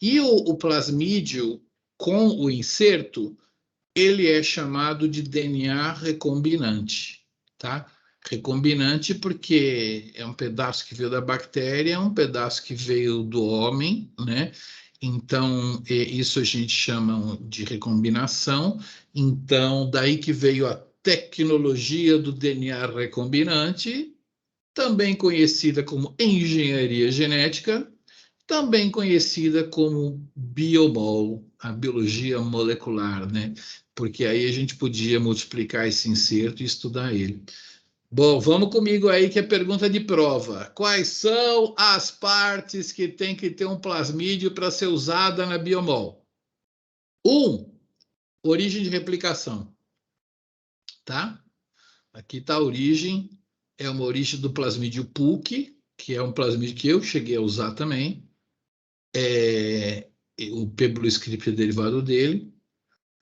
E o plasmídio com o inserto, ele é chamado de DNA recombinante, tá? Recombinante porque é um pedaço que veio da bactéria, um pedaço que veio do homem, né? Então, isso a gente chama de recombinação. Então, daí que veio a tecnologia do DNA recombinante, também conhecida como engenharia genética, também conhecida como biomol, a biologia molecular, né? Porque aí a gente podia multiplicar esse inserto e estudar ele. Bom, vamos comigo aí que é pergunta de prova. Quais são as partes que tem que ter um plasmídio para ser usada na biomol? 1. Origem de replicação. Tá? Aqui está a origem. É uma origem do plasmídio PUC, que é um plasmídio que eu cheguei a usar também. O Pebbloscript é derivado dele.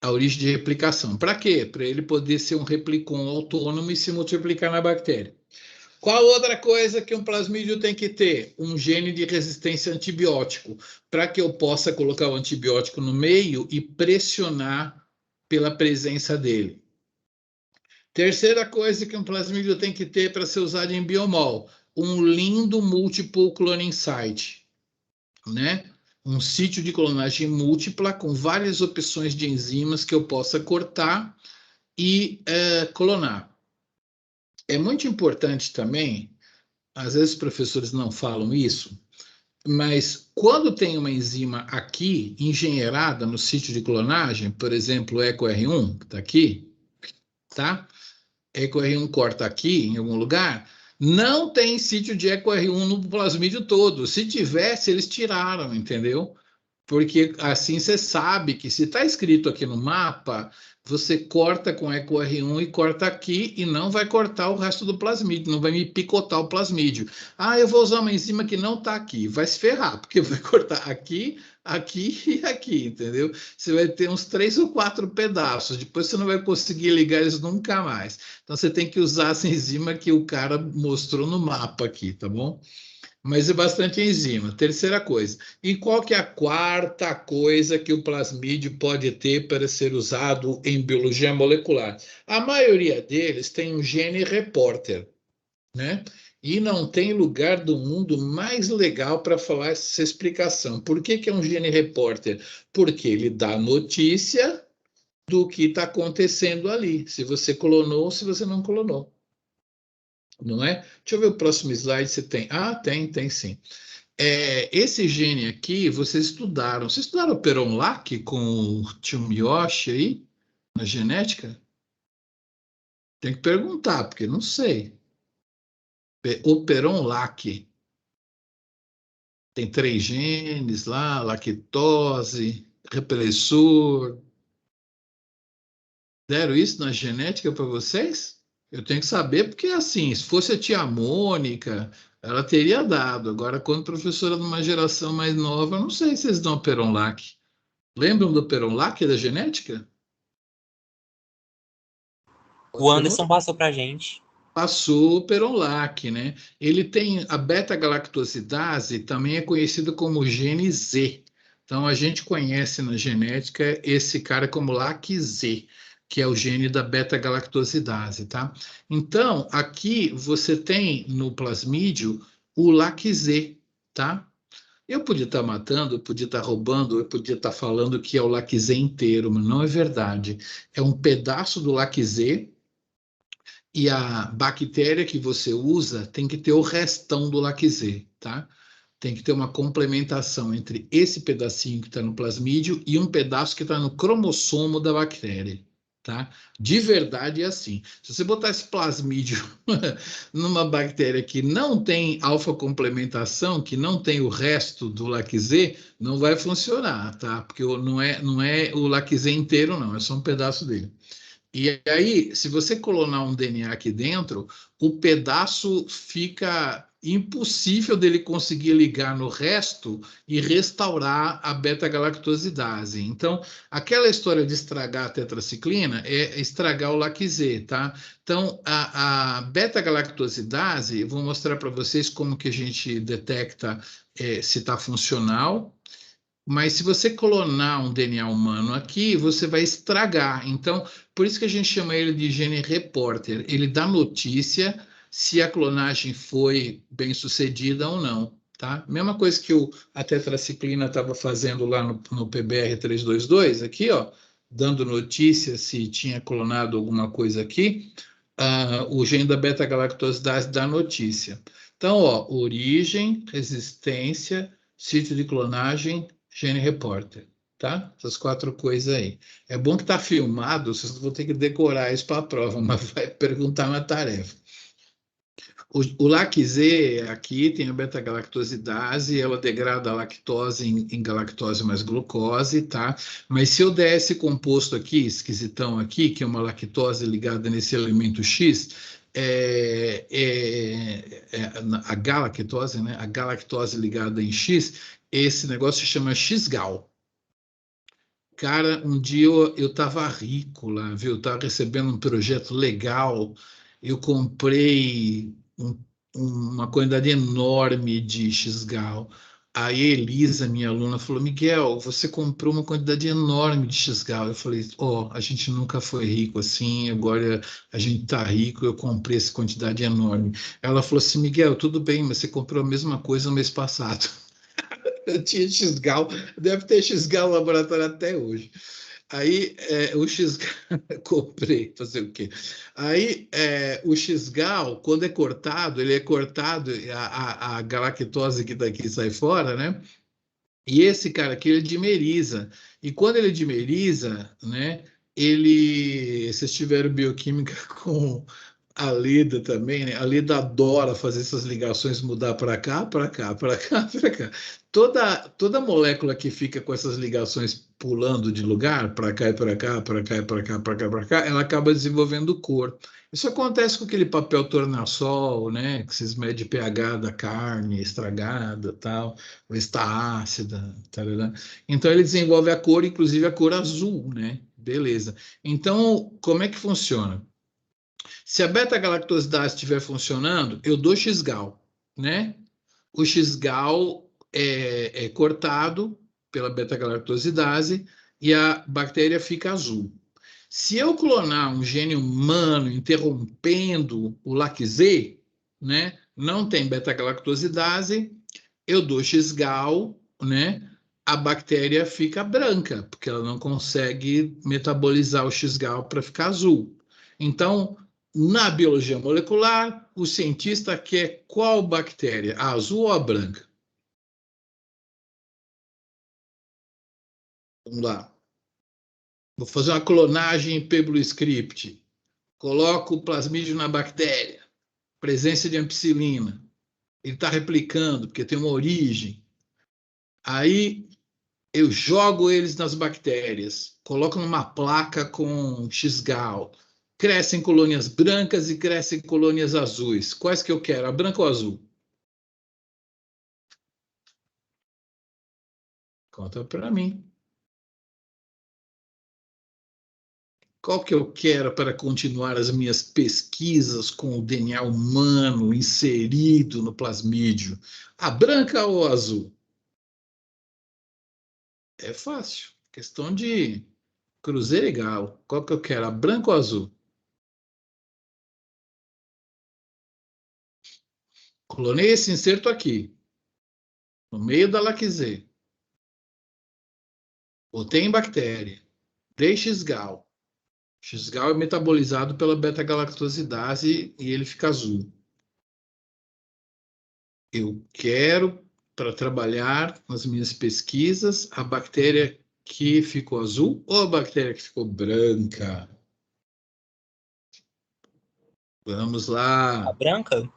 A origem de replicação. Para quê? Para ele poder ser um replicon autônomo e se multiplicar na bactéria. Qual outra coisa que um plasmídio tem que ter? Um gene de resistência a antibiótico, para que eu possa colocar o antibiótico no meio e pressionar pela presença dele. Terceira coisa que um plasmídio tem que ter para ser usado em biomol, um lindo multiple cloning site, né? Um sítio de clonagem múltipla com várias opções de enzimas que eu possa cortar e clonar. É muito importante também, às vezes os professores não falam isso, mas quando tem uma enzima aqui, engenheirada no sítio de clonagem, por exemplo, o EcoR1, que está aqui, tá? EcoR1 corta aqui, em algum lugar, não tem sítio de EcoR1 no plasmídio todo. Se tivesse, eles tiraram, entendeu? Porque assim você sabe que se está escrito aqui no mapa, você corta com EcoR1 e corta aqui e não vai cortar o resto do plasmídio, não vai me picotar o plasmídio. Ah, eu vou usar uma enzima que não está aqui. Vai se ferrar, porque vai cortar aqui, aqui e aqui, entendeu? Você vai ter uns 3 ou 4 pedaços, depois você não vai conseguir ligar eles nunca mais. Então você tem que usar essa enzima que o cara mostrou no mapa aqui, tá bom? Mas é bastante enzima. Terceira coisa. E qual que é a quarta coisa que o plasmídio pode ter para ser usado em biologia molecular? A maioria deles tem um gene repórter, né? E não tem lugar do mundo mais legal para falar essa explicação. Por que que é um gene repórter? Porque ele dá notícia do que está acontecendo ali. Se você clonou ou se você não clonou. Não é? Deixa eu ver o próximo slide se tem. Ah, tem sim. Esse gene aqui, vocês estudaram. Vocês estudaram o Peron-Lac com o tio Miyoshi aí, na genética? Tem que perguntar, porque não sei. O Peron-Lac tem 3 genes lá, lactose, repressor. Deram isso na genética para vocês? Eu tenho que saber, porque assim, se fosse a tia Mônica, ela teria dado. Agora, quando professora de uma geração mais nova, eu não sei se eles dão Peron-Lac. Lembram do Peron-Lac da genética? O Anderson passou pra gente. Passou o Peron-Lac, né? Ele tem a beta-galactosidase, também é conhecido como gene Z. Então, a gente conhece na genética esse cara como LAC-Z, que é o gene da beta-galactosidase, tá? Então, aqui você tem no plasmídio o LAC-Z, tá? Eu podia estar matando, eu podia estar roubando, eu podia estar falando que é o LAC-Z inteiro, mas não é verdade. É um pedaço do LAC-Z e a bactéria que você usa tem que ter o restão do LAC-Z, tá? Tem que ter uma complementação entre esse pedacinho que está no plasmídio e um pedaço que está no cromossomo da bactéria, tá? De verdade é assim. Se você botar esse plasmídio numa bactéria que não tem alfa-complementação, que não tem o resto do LAC-Z, não vai funcionar, tá? Porque não é o LAC-Z inteiro, não, é só um pedaço dele. E aí, se você clonar um DNA aqui dentro, o pedaço fica impossível dele conseguir ligar no resto e restaurar a beta-galactosidase. Então, aquela história de estragar a tetraciclina é estragar o LAC-Z, tá? Então, a beta-galactosidase, vou mostrar para vocês como que a gente detecta se está funcional. Mas se você clonar um DNA humano aqui, você vai estragar. Então, por isso que a gente chama ele de gene repórter. Ele dá notícia se a clonagem foi bem sucedida ou não, tá? Mesma coisa que a tetraciclina estava fazendo lá no PBR 322, aqui, ó, dando notícia se tinha clonado alguma coisa aqui. O gene da beta-galactosidase dá notícia. Então, ó, origem, resistência, sítio de clonagem, gene repórter, tá? Essas 4 coisas aí. É bom que tá filmado, vocês vão ter que decorar isso para a prova, mas vai perguntar na tarefa. O LAC-Z aqui tem a beta-galactosidase, ela degrada a lactose em galactose mais glucose, tá? Mas se eu der esse composto aqui, esquisitão aqui, que é uma lactose ligada nesse elemento X, a galactose, né? A galactose ligada em X, esse negócio se chama X-gal. Cara, um dia eu tava rico lá, viu? Eu tava recebendo um projeto legal, eu comprei uma quantidade enorme de X-gal. Aí a Elisa, minha aluna, falou: Miguel, você comprou uma quantidade enorme de X-gal. Eu falei: Ó, a gente nunca foi rico assim, agora a gente tá rico, eu comprei essa quantidade enorme. Ela falou assim: Miguel, tudo bem, mas você comprou a mesma coisa no mês passado. Eu tinha X-gal, deve ter X-gal no laboratório até hoje. Aí o X-gal, comprei, fazer o quê? Aí o X-gal, quando é cortado, ele é cortado, a galactose que daqui sai fora, né? E esse cara aqui, ele dimeriza. E quando ele dimeriza, né? Vocês tiveram bioquímica com a Lida também, né? A Lida adora fazer essas ligações, mudar para cá, para cá, para cá, para cá. Toda molécula que fica com essas ligações pulando de lugar, para cá e para cá, para cá e para cá, para cá, para cá, ela acaba desenvolvendo cor. Isso acontece com aquele papel tornassol, né? Que vocês medem pH da carne estragada, tal, ou está ácida, tarará. Então ele desenvolve a cor, inclusive a cor azul, né? Beleza. Então, como é que funciona? Se a beta-galactosidase estiver funcionando, eu dou X-gal, né? O X-gal é cortado pela beta-galactosidase e a bactéria fica azul. Se eu clonar um gene humano interrompendo o LAC-Z, né? Não tem beta-galactosidase, eu dou X-gal, né? A bactéria fica branca, porque ela não consegue metabolizar o X-gal para ficar azul. Então, na biologia molecular, o cientista quer qual bactéria, a azul ou a branca? Vamos lá. Vou fazer uma clonagem pelo script. Coloco o plasmídio na bactéria. Presença de ampicilina. Ele está replicando, porque tem uma origem. Aí eu jogo eles nas bactérias. Coloco numa placa com X-gal. Crescem colônias brancas e crescem colônias azuis. Quais que eu quero, a branca ou a azul? Conta para mim. Qual que eu quero para continuar as minhas pesquisas com o DNA humano inserido no plasmídio? A branca ou a azul? É fácil. Questão de cruzeiro e galo. Qual que eu quero? A branca ou a azul? Clonei esse inserto aqui. no meio da lactase, ou tem bactéria, tem X-gal. X-gal é metabolizado pela beta-galactosidase e ele fica azul. Eu quero, para trabalhar nas minhas pesquisas, a bactéria que ficou azul ou a bactéria que ficou branca? Vamos lá. A branca?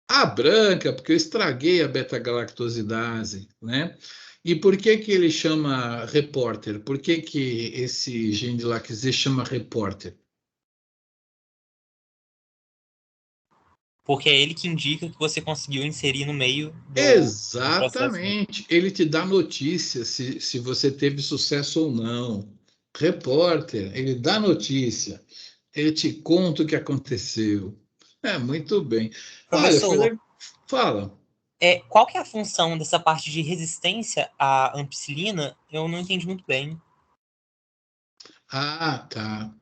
A branca, porque eu estraguei a beta-galactosidase, né? E por que que ele chama repórter? Por que que esse gene de lactase chama repórter? Porque é ele que indica que você conseguiu inserir no meio do processo. Exatamente. Ele te dá notícia se você teve sucesso ou não. Repórter, ele dá notícia. Ele te conta o que aconteceu. É, muito bem. Olha, foi Professor, legal. Fala. qual que é a função dessa parte de resistência à ampicilina? Eu não entendi muito bem. Ah, tá.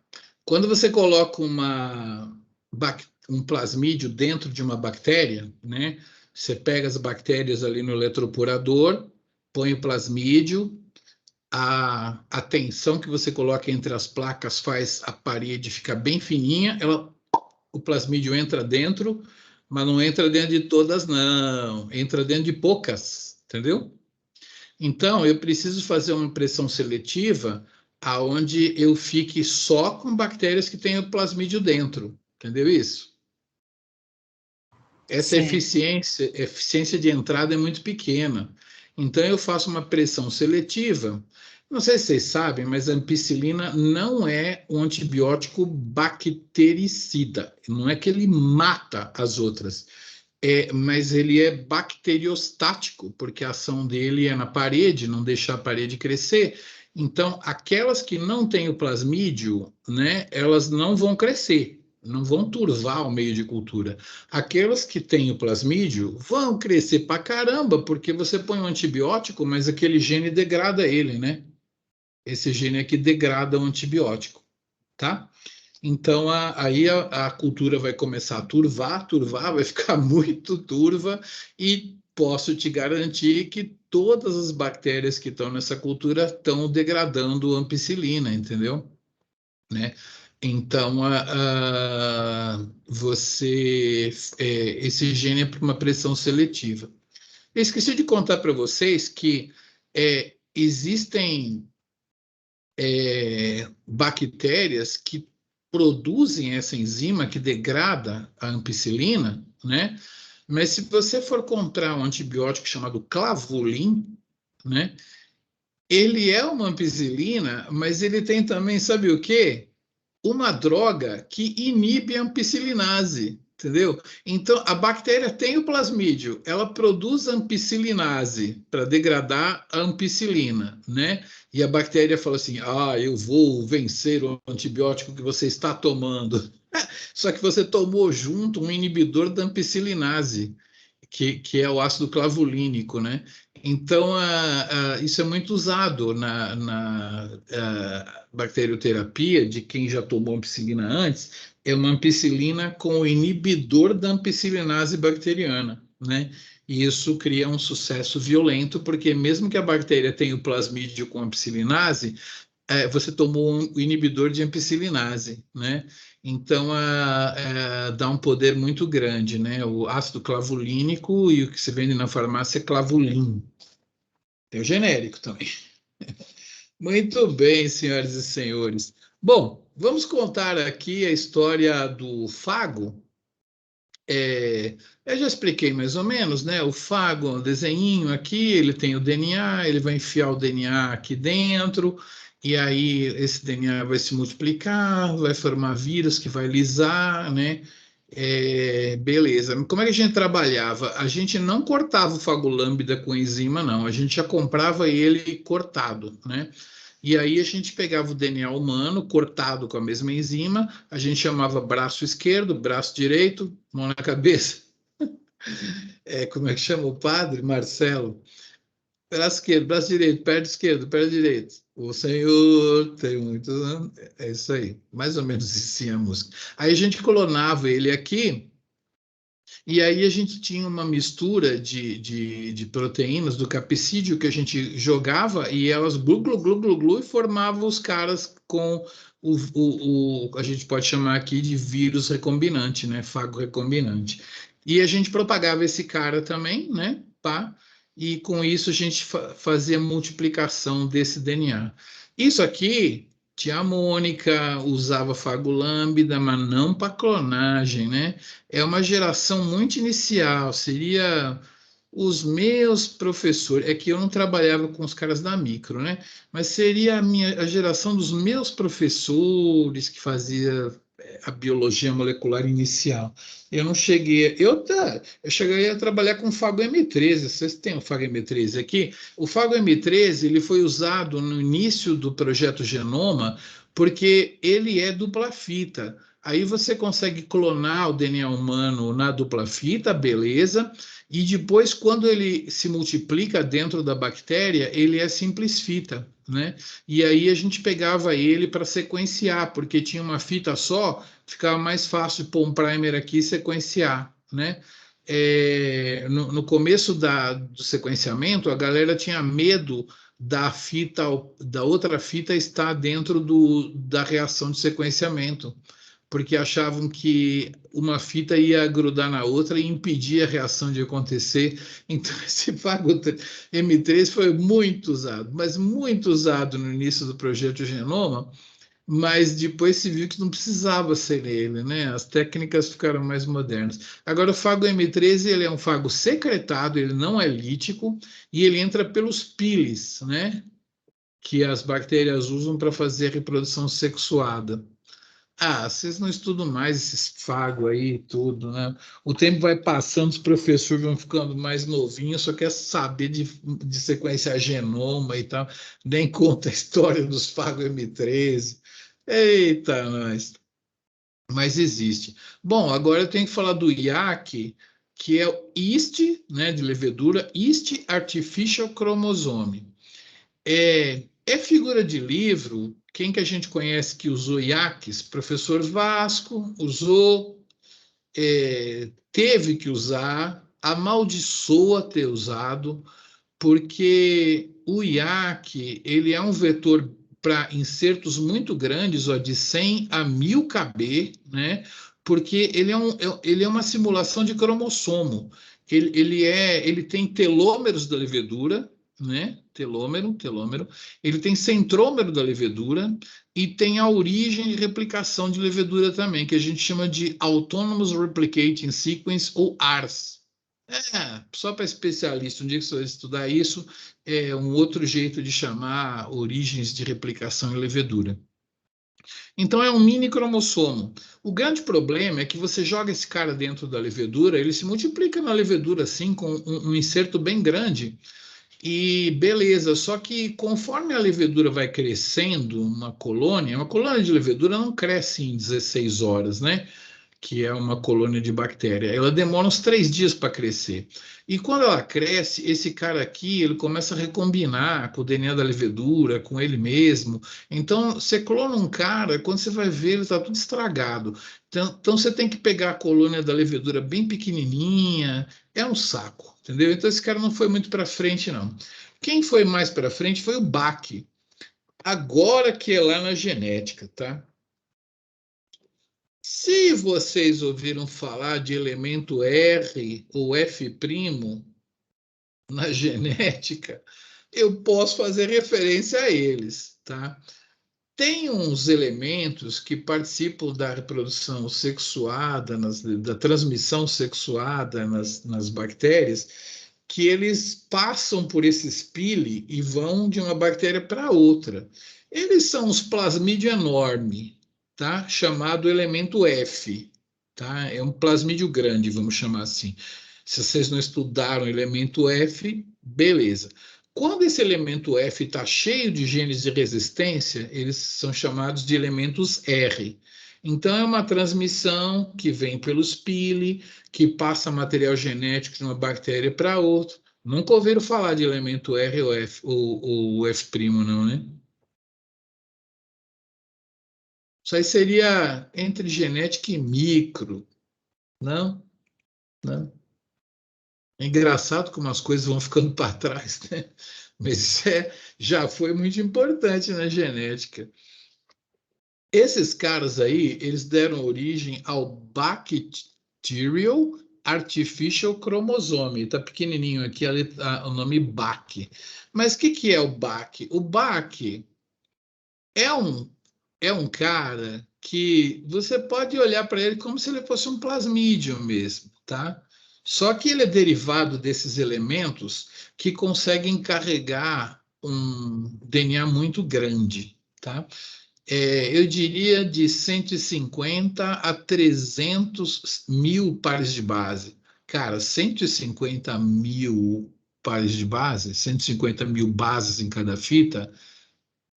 Quando você coloca um plasmídio dentro de uma bactéria, né? Você pega as bactérias ali no eletroporador, põe o plasmídio, a tensão que você coloca entre as placas faz a parede ficar bem fininha, o plasmídio entra dentro, mas não entra dentro de todas, não. Entra dentro de poucas, entendeu? Então, eu preciso fazer uma pressão seletiva aonde eu fique só com bactérias que têm o plasmídio dentro. Entendeu isso? Essa Sim. eficiência de entrada é muito pequena. Então, eu faço uma pressão seletiva. Não sei se vocês sabem, mas a ampicilina não é um antibiótico bactericida. Não é que ele mata as outras. Mas ele é bacteriostático, porque a ação dele é na parede, não deixar a parede crescer. Então, aquelas que não têm o plasmídio, né, elas não vão crescer, não vão turvar o meio de cultura. Aquelas que têm o plasmídio vão crescer pra caramba, porque você põe um antibiótico, mas aquele gene degrada ele, né? Esse gene aqui degrada o antibiótico, tá? Então, aí a cultura vai começar a turvar, vai ficar muito turva, e posso te garantir que todas as bactérias que estão nessa cultura estão degradando ampicilina, entendeu? Né? Então, esse gene é para uma pressão seletiva. Eu esqueci de contar para vocês que existem bactérias que produzem essa enzima que degrada a ampicilina, né? Mas se você for comprar um antibiótico chamado clavulin, né? Ele é uma ampicilina, mas ele tem também, sabe o quê? Uma droga que inibe a ampicilinase, entendeu? Então, a bactéria tem o plasmídio, ela produz ampicilinase para degradar a ampicilina, né? E a bactéria fala assim: eu vou vencer o antibiótico que você está tomando. Só que você tomou junto um inibidor da ampicilinase, que é o ácido clavulínico, né? Então, isso é muito usado na bacterioterapia de quem já tomou ampicilina antes, é uma ampicilina com o inibidor da ampicilinase bacteriana, né? E isso cria um sucesso violento, porque mesmo que a bactéria tenha o plasmídio com ampicilinase, você tomou um inibidor de ampicilinase, né? Então, dá um poder muito grande, né? O ácido clavulínico e o que se vende na farmácia é clavulin. Tem o genérico também. Muito bem, senhoras e senhores. Bom, vamos contar aqui a história do fago. Eu já expliquei mais ou menos, né? O fago, um desenhinho aqui, ele tem o DNA, ele vai enfiar o DNA aqui dentro, e aí esse DNA vai se multiplicar, vai formar vírus que vai lisar, né? Beleza. Como é que a gente trabalhava? A gente não cortava o fago lambda com enzima, não. A gente já comprava ele cortado, né? E aí a gente pegava o DNA humano, cortado com a mesma enzima, a gente chamava braço esquerdo, braço direito, mão na cabeça. Como é que chama o padre? Marcelo. Braço esquerdo, braço direito, pé direito. O Senhor tem muitos anos. É isso aí. Mais ou menos assim a música. Aí a gente clonava ele aqui E aí a gente tinha uma mistura de proteínas do capsídeo que a gente jogava e elas glu, glu, glu, glu, glu, e formavam os caras com a gente pode chamar aqui de vírus recombinante, né? Fago recombinante. E a gente propagava esse cara também, né? Pá, e com isso a gente fazia multiplicação desse DNA. Isso aqui, tia Mônica usava fago lambda, mas não para clonagem, né? É uma geração muito inicial, seria os meus professores, é que eu não trabalhava com os caras da micro, né? Mas seria a geração dos meus professores que fazia a biologia molecular inicial. Eu não cheguei, eu cheguei a trabalhar com o Fago M13. Vocês têm o Fago M13 aqui? O Fago M13 ele foi usado no início do projeto Genoma porque ele é dupla fita. Aí você consegue clonar o DNA humano na dupla fita, beleza? E depois, quando ele se multiplica dentro da bactéria, ele é simples fita, né? E aí a gente pegava ele para sequenciar, porque tinha uma fita só, ficava mais fácil pôr um primer aqui e sequenciar, né? No começo do sequenciamento, a galera tinha medo da fita, da outra fita estar dentro da reação de sequenciamento, porque achavam que uma fita ia grudar na outra e impedir a reação de acontecer. Então, esse Fago M3 foi muito usado, mas muito usado no início do projeto Genoma, mas depois se viu que não precisava ser ele, né? As técnicas ficaram mais modernas. Agora, o Fago M13 ele é um fago secretado, ele não é lítico, e ele entra pelos piles, né? Que as bactérias usam para fazer a reprodução sexuada. Ah, vocês não estudam mais esses fago aí e tudo, né? O tempo vai passando, os professores vão ficando mais novinhos, só quer saber de sequenciar genoma e tal, nem conta a história dos fago M13. Eita, nós! Mas existe. Bom, agora eu tenho que falar do IAC, que é o yeast, né, de levedura, yeast artificial chromosome. É figura de livro. Quem que a gente conhece que usou IACs? Professor Vasco usou, teve que usar, amaldiçoa ter usado, porque o IAC ele é um vetor para insertos muito grandes, ó, de 100 a 1000 kb, né? Porque ele é uma simulação de cromossomo. Ele tem telômeros da levedura, né? Telômero. Ele tem centrômero da levedura e tem a origem e replicação de levedura também, que a gente chama de Autonomous Replicating Sequence, ou ARS. Só para especialista, um dia que você vai estudar isso, é um outro jeito de chamar origens de replicação em levedura. Então é um mini cromossomo. O grande problema é que você joga esse cara dentro da levedura, ele se multiplica na levedura assim, com um inserto bem grande, e beleza, só que conforme a levedura vai crescendo, uma colônia de levedura não cresce em 16 horas, né? Que é uma colônia de bactéria. Ela demora uns 3 dias para crescer. E quando ela cresce, esse cara aqui, ele começa a recombinar com o DNA da levedura, com ele mesmo. Então, você clona um cara, quando você vai ver, ele está tudo estragado. Então, você tem que pegar a colônia da levedura bem pequenininha. É um saco, entendeu? Então, esse cara não foi muito para frente, não. Quem foi mais para frente foi o Bach. Agora que é lá na genética, tá? Se vocês ouviram falar de elemento R ou F' na genética, eu posso fazer referência a eles, tá? Tem uns elementos que participam da reprodução sexuada, da transmissão sexuada nas bactérias, que eles passam por esse spile e vão de uma bactéria para outra. Eles são os plasmídio enorme, tá? Chamado elemento F, tá? É um plasmídio grande, vamos chamar assim. Se vocês não estudaram elemento F, beleza. Quando esse elemento F está cheio de genes de resistência, eles são chamados de elementos R. Então, é uma transmissão que vem pelo spile, que passa material genético de uma bactéria para outra. Nunca ouviram falar de elemento R ou F, ou F', não, né? Isso aí seria entre genética e micro, não? né? É engraçado como as coisas vão ficando para trás, né? Mas isso já foi muito importante na genética. Esses caras aí, eles deram origem ao Bacterial Artificial Chromosome. Está pequenininho aqui o nome BAC. Mas o que é o BAC? O BAC é um cara que você pode olhar para ele como se ele fosse um plasmídio mesmo, tá? Só que ele é derivado desses elementos que conseguem carregar um DNA muito grande, tá? Eu diria de 150 a 300 mil pares de base. Cara, 150 mil pares de base, 150 mil bases em cada fita,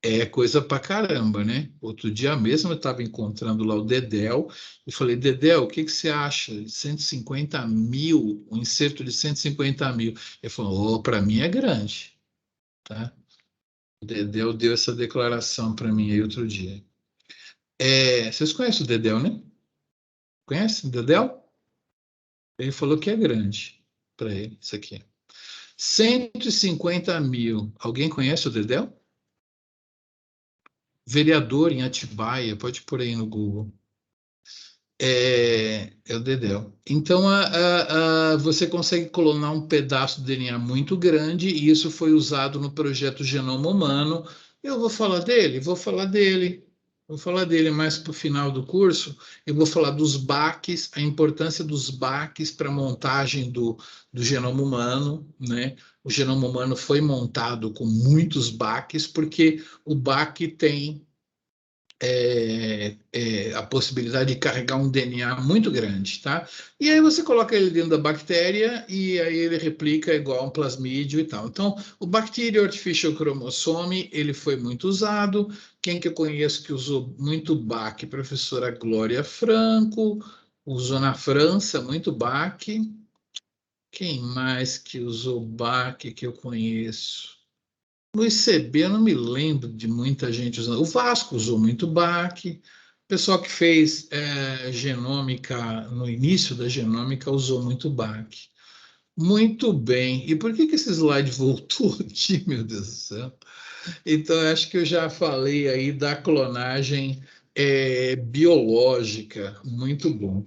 é coisa pra caramba, né? Outro dia mesmo eu estava encontrando lá o Dedéu e falei, Dedéu, o que que você acha? 150 mil, um inserto de 150 mil. Ele falou, oh, para mim é grande, tá? O Dedéu deu essa declaração para mim aí outro dia. Vocês conhecem o Dedéu, né? Conhecem o Dedéu? Ele falou que é grande para ele, isso aqui. 150 mil. Alguém conhece o Dedéu? Vereador em Atibaia, pode pôr aí no Google. É o Dedéu. Então, você consegue clonar um pedaço de DNA muito grande e isso foi usado no projeto Genoma Humano. Eu vou falar dele? Vou falar dele. Vou falar dele mais para o final do curso. Eu vou falar dos baques, a importância dos baques para a montagem do genoma humano, né? O genoma humano foi montado com muitos baques, porque o baque tem a possibilidade de carregar um DNA muito grande, tá? E aí você coloca ele dentro da bactéria e aí ele replica igual um plasmídio e tal. Então, o Bacterial Artificial Chromosome, ele foi muito usado. Quem que eu conheço que usou muito BAC? Professora Glória Franco, usou na França muito BAC. Quem mais que usou BAC que eu conheço? No ICB eu não me lembro de muita gente usando. O Vasco usou muito BAC. O pessoal que fez genômica, no início da genômica, usou muito BAC. Muito bem. E por que esse slide voltou aqui, meu Deus do céu? Então, eu acho que eu já falei aí da clonagem biológica. Muito bom.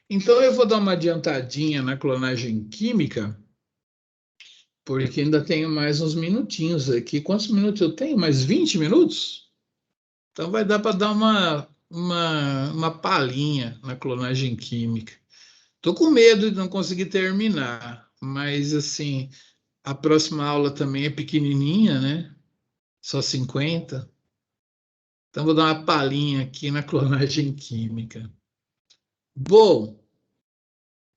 Então, eu vou dar uma adiantadinha na clonagem química, porque ainda tenho mais uns minutinhos aqui. Quantos minutos eu tenho? Mais 20 minutos? Então vai dar para dar uma palhinha na clonagem química. Estou com medo de não conseguir terminar, mas assim, a próxima aula também é pequenininha, né? Só 50. Então vou dar uma palhinha aqui na clonagem química. Bom,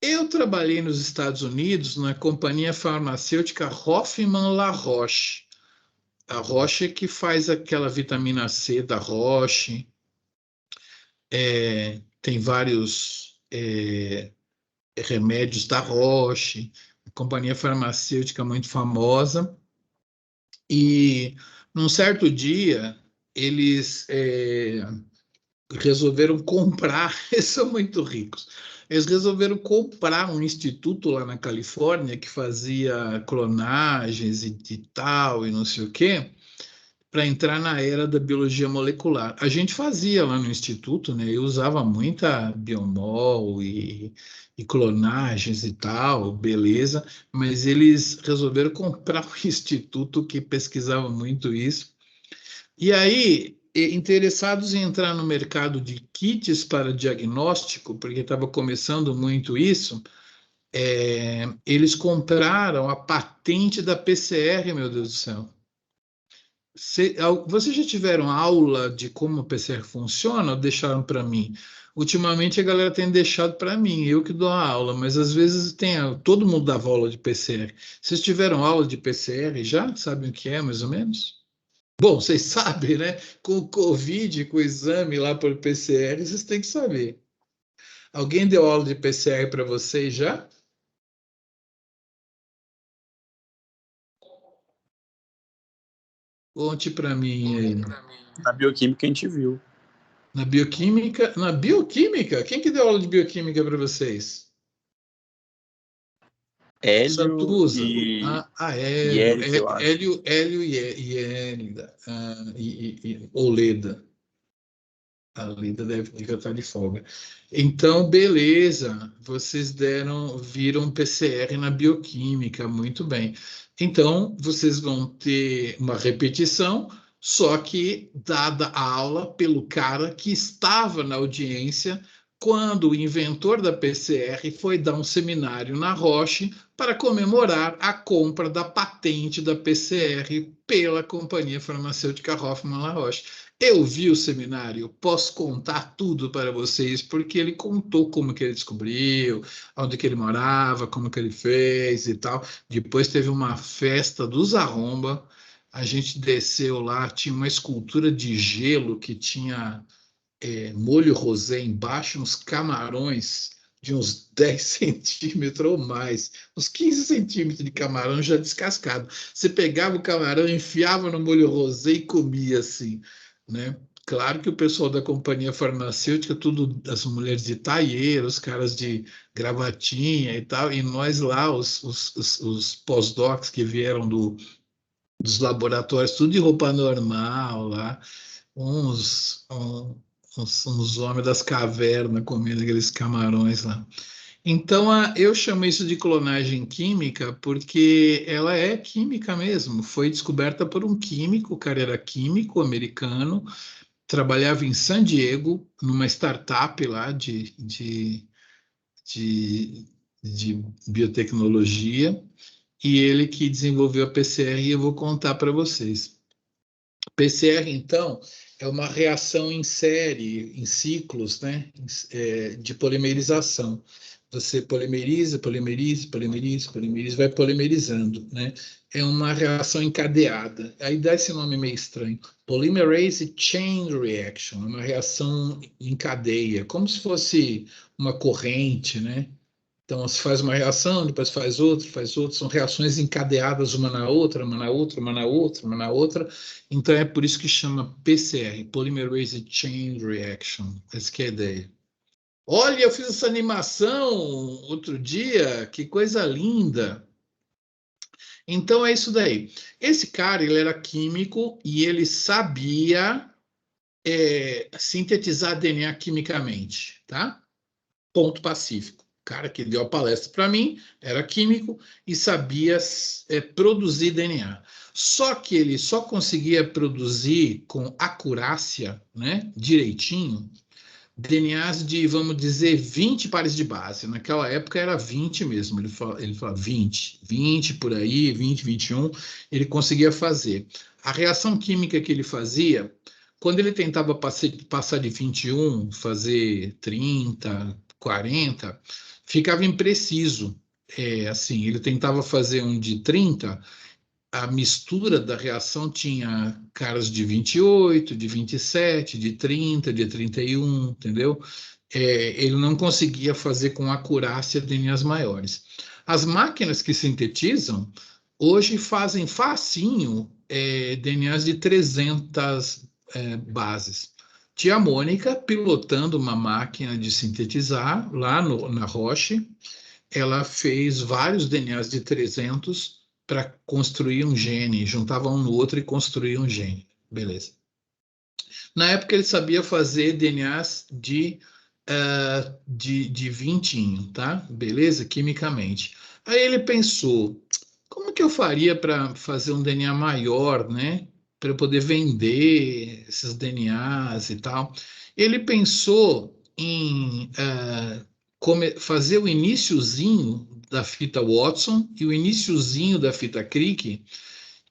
eu trabalhei nos Estados Unidos na companhia farmacêutica Hoffmann La Roche. A Roche que faz aquela vitamina C da Roche. Tem vários remédios da Roche, companhia farmacêutica muito famosa. E num certo dia, eles resolveram comprar, eles são muito ricos, eles resolveram comprar um instituto lá na Califórnia que fazia clonagens e tal, e não sei o quê, para entrar na era da biologia molecular. A gente fazia lá no Instituto, né? Eu usava muita biomol e clonagens e tal, beleza, mas eles resolveram comprar um instituto que pesquisava muito isso. E aí, interessados em entrar no mercado de kits para diagnóstico, porque estava começando muito isso, eles compraram a patente da PCR, meu Deus do céu. Vocês já tiveram aula de como o PCR funciona ou deixaram para mim? Ultimamente a galera tem deixado para mim, eu que dou a aula, mas às vezes todo mundo dava aula de PCR. Vocês tiveram aula de PCR já? Sabem o que é, mais ou menos? Bom, vocês sabem, né? Com o Covid, com o exame lá por PCR, vocês têm que saber. Alguém deu aula de PCR para vocês já? Conte para mim aí. Na bioquímica a gente viu. Na bioquímica? Na bioquímica? Quem que deu aula de bioquímica para vocês? Hélio Santruza. e Hélio. Érica, eu acho. Hélio e Hélida. E Oleda. A Lida deve estar de folga. Então, beleza, vocês viram PCR na bioquímica, muito bem. Então, vocês vão ter uma repetição, só que dada a aula pelo cara que estava na audiência quando o inventor da PCR foi dar um seminário na Roche para comemorar a compra da patente da PCR pela companhia farmacêutica Hoffmann La Roche. Eu vi o seminário, posso contar tudo para vocês, porque ele contou como que ele descobriu, onde que ele morava, como que ele fez e tal. Depois teve uma festa dos arromba, a gente desceu lá, tinha uma escultura de gelo que tinha molho rosé embaixo, uns camarões de uns 10 centímetros ou mais, uns 15 centímetros de camarão já descascado. Você pegava o camarão, enfiava no molho rosé e comia assim, né? Claro que o pessoal da companhia farmacêutica, tudo as mulheres de taieiro, os caras de gravatinha e tal, e nós lá, os pós-docs que vieram dos laboratórios, tudo de roupa normal lá, uns homens das cavernas comendo aqueles camarões lá. Então, eu chamo isso de clonagem química porque ela é química mesmo. Foi descoberta por um químico, o cara era químico americano, trabalhava em San Diego, numa startup lá de biotecnologia, e ele que desenvolveu a PCR, e eu vou contar para vocês. PCR, então, é uma reação em série, em ciclos, né, de polimerização. Você polimeriza, vai polimerizando, né? É uma reação encadeada. Aí dá esse nome meio estranho. Polymerase Chain Reaction, é uma reação em cadeia, como se fosse uma corrente, né? Então, se faz uma reação, depois faz outra, são reações encadeadas uma na outra, uma na outra, uma na outra, uma na outra. Então, é por isso que chama PCR, Polymerase Chain Reaction. Essa que é a ideia. Olha, eu fiz essa animação outro dia, que coisa linda. Então, é isso daí. Esse cara, ele era químico e ele sabia sintetizar DNA quimicamente, tá? Ponto pacífico. O cara que deu a palestra para mim era químico e sabia produzir DNA. Só que ele só conseguia produzir com acurácia, né, direitinho, DNAs de, vamos dizer, 20 pares de base. Naquela época era 20 mesmo. Ele fala 20 por aí, 20, 21, ele conseguia fazer. A reação química que ele fazia, quando ele tentava passar de 21, fazer 30, 40, ficava impreciso. Assim, ele tentava fazer um de 30, a mistura da reação tinha caras de 28, de 27, de 30, de 31, entendeu? Ele não conseguia fazer com acurácia DNAs maiores. As máquinas que sintetizam, hoje fazem facinho DNAs de 300 bases. Tia Mônica, pilotando uma máquina de sintetizar lá na Roche, ela fez vários DNAs de 300 para construir um gene, juntava um no outro e construía um gene. Beleza. Na época ele sabia fazer DNAs de 20, tá? Beleza? Quimicamente. Aí ele pensou, como que eu faria para fazer um DNA maior, né? Para eu poder vender esses DNAs e tal. Ele pensou em fazer o iniciozinho da fita Watson e o iniciozinho da fita Crick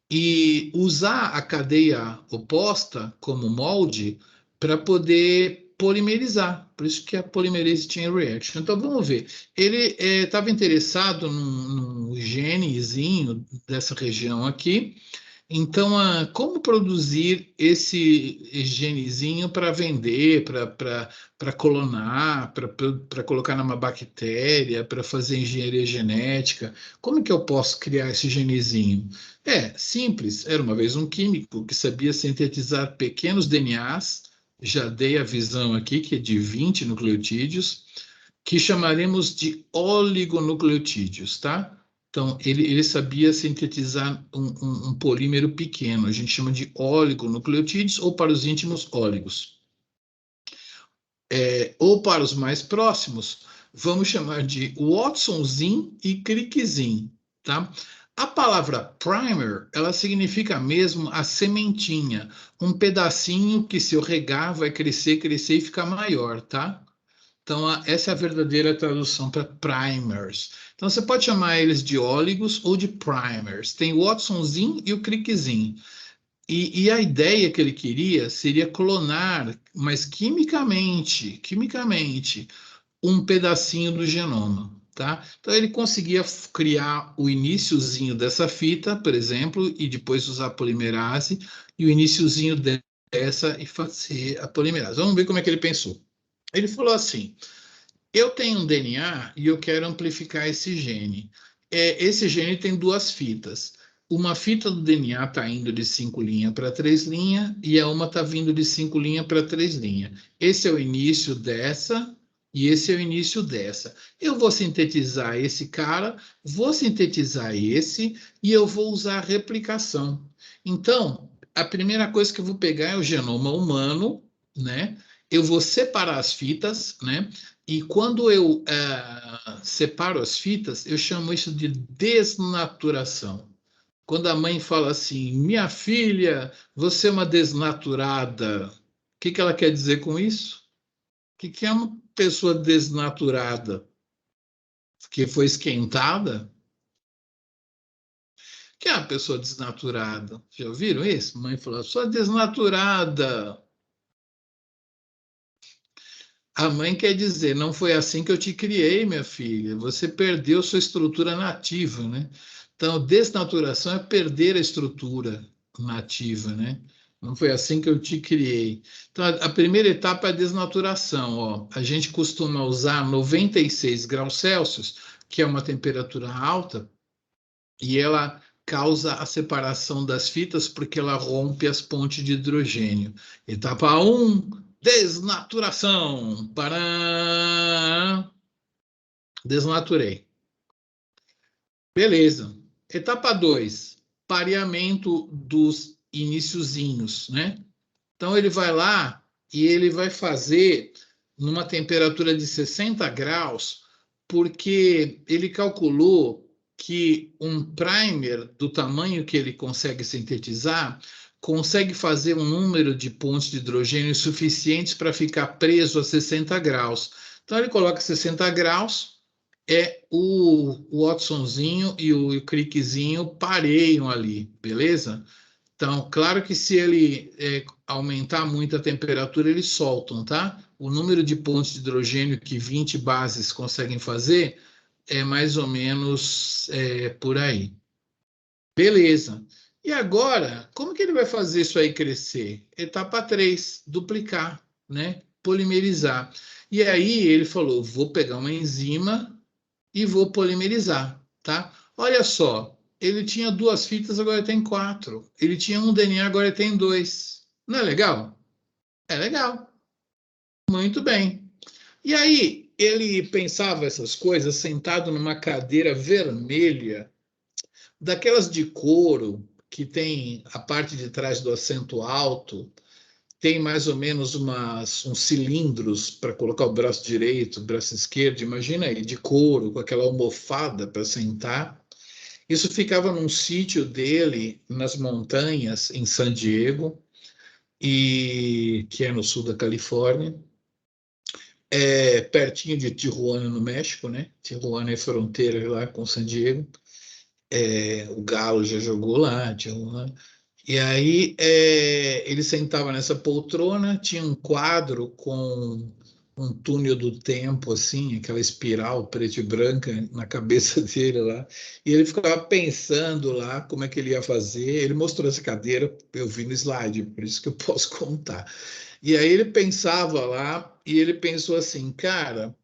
e usar a cadeia oposta como molde para poder polimerizar. Por isso que a Polymerase Chain Reaction. Então, vamos ver. Ele estava interessado num genezinho dessa região aqui. Então, como produzir esse genezinho para vender, para clonar, para colocar numa bactéria, para fazer engenharia genética? Como que eu posso criar esse genezinho? Simples. Era uma vez um químico que sabia sintetizar pequenos DNAs, já dei a visão aqui, que é de 20 nucleotídeos, que chamaremos de oligonucleotídeos, tá? Então, ele sabia sintetizar um polímero pequeno, a gente chama de oligonucleotídeos, ou para os íntimos, óligos. Ou para os mais próximos, vamos chamar de Watsonzin e Crickzin, tá? A palavra primer, ela significa mesmo a sementinha, um pedacinho que se eu regar vai crescer, crescer e ficar maior, tá? Então, essa é a verdadeira tradução para primers. Então, você pode chamar eles de óligos ou de primers. Tem o Watsonzin e o Crickzin. E a ideia que ele queria seria clonar, mas quimicamente, um pedacinho do genoma, tá? Então, ele conseguia criar o iniciozinho dessa fita, por exemplo, e depois usar a polimerase, e o iniciozinho dessa e fazer a polimerase. Vamos ver como é que ele pensou. Ele falou assim, eu tenho um DNA e eu quero amplificar esse gene. Esse gene tem duas fitas. Uma fita do DNA está indo de 5' para 3' e a uma está vindo de 5' para 3'. Esse é o início dessa e esse é o início dessa. Eu vou sintetizar esse cara, vou sintetizar esse e eu vou usar a replicação. Então, a primeira coisa que eu vou pegar é o genoma humano, né? Eu vou separar as fitas, né? E quando eu separo as fitas, eu chamo isso de desnaturação. Quando a mãe fala assim, minha filha, você é uma desnaturada, o que ela quer dizer com isso? O que é uma pessoa desnaturada? Que foi esquentada? O que é uma pessoa desnaturada? Já ouviram isso? A mãe falou, sou desnaturada. A mãe quer dizer, não foi assim que eu te criei, minha filha. Você perdeu sua estrutura nativa, né? Então, desnaturação é perder a estrutura nativa, né? Não foi assim que eu te criei. Então, a primeira etapa é a desnaturação. Ó. A gente costuma usar 96 graus Celsius, que é uma temperatura alta, e ela causa a separação das fitas porque ela rompe as pontes de hidrogênio. Etapa 1, desnaturação. Pará. Desnaturei. Beleza. Etapa 2, pareamento dos iniciozinhos, né? Então, ele vai lá e ele vai fazer numa temperatura de 60 graus, porque ele calculou que um primer do tamanho que ele consegue sintetizar consegue fazer um número de pontos de hidrogênio suficientes para ficar preso a 60 graus. Então, ele coloca 60 graus, o Watsonzinho e o Crickzinho pareiam ali, beleza? Então, claro que se ele aumentar muito a temperatura, eles soltam, tá? O número de pontos de hidrogênio que 20 bases conseguem fazer é mais ou menos por aí. Beleza. E agora, como que ele vai fazer isso aí crescer? Etapa 3, duplicar, né? Polimerizar. E aí ele falou, vou pegar uma enzima e vou polimerizar, tá? Olha só, ele tinha 2 fitas, agora tem 4. Ele tinha um DNA, agora tem 2. Não é legal? É legal. Muito bem. E aí, ele pensava essas coisas sentado numa cadeira vermelha, daquelas de couro, que tem a parte de trás do assento alto, tem mais ou menos uns cilindros para colocar o braço direito, o braço esquerdo, imagina aí, de couro, com aquela almofada para sentar. Isso ficava num sítio dele, nas montanhas, em San Diego, que é no sul da Califórnia, pertinho de Tijuana, no México, né? Tijuana é fronteira lá com San Diego. O Galo já jogou lá, Tijuana. E aí ele sentava nessa poltrona, tinha um quadro com um túnel do tempo, assim, aquela espiral preta e branca na cabeça dele lá. E ele ficava pensando lá como é que ele ia fazer. Ele mostrou essa cadeira, eu vi no slide, por isso que eu posso contar. E aí ele pensava lá, e ele pensou assim, cara,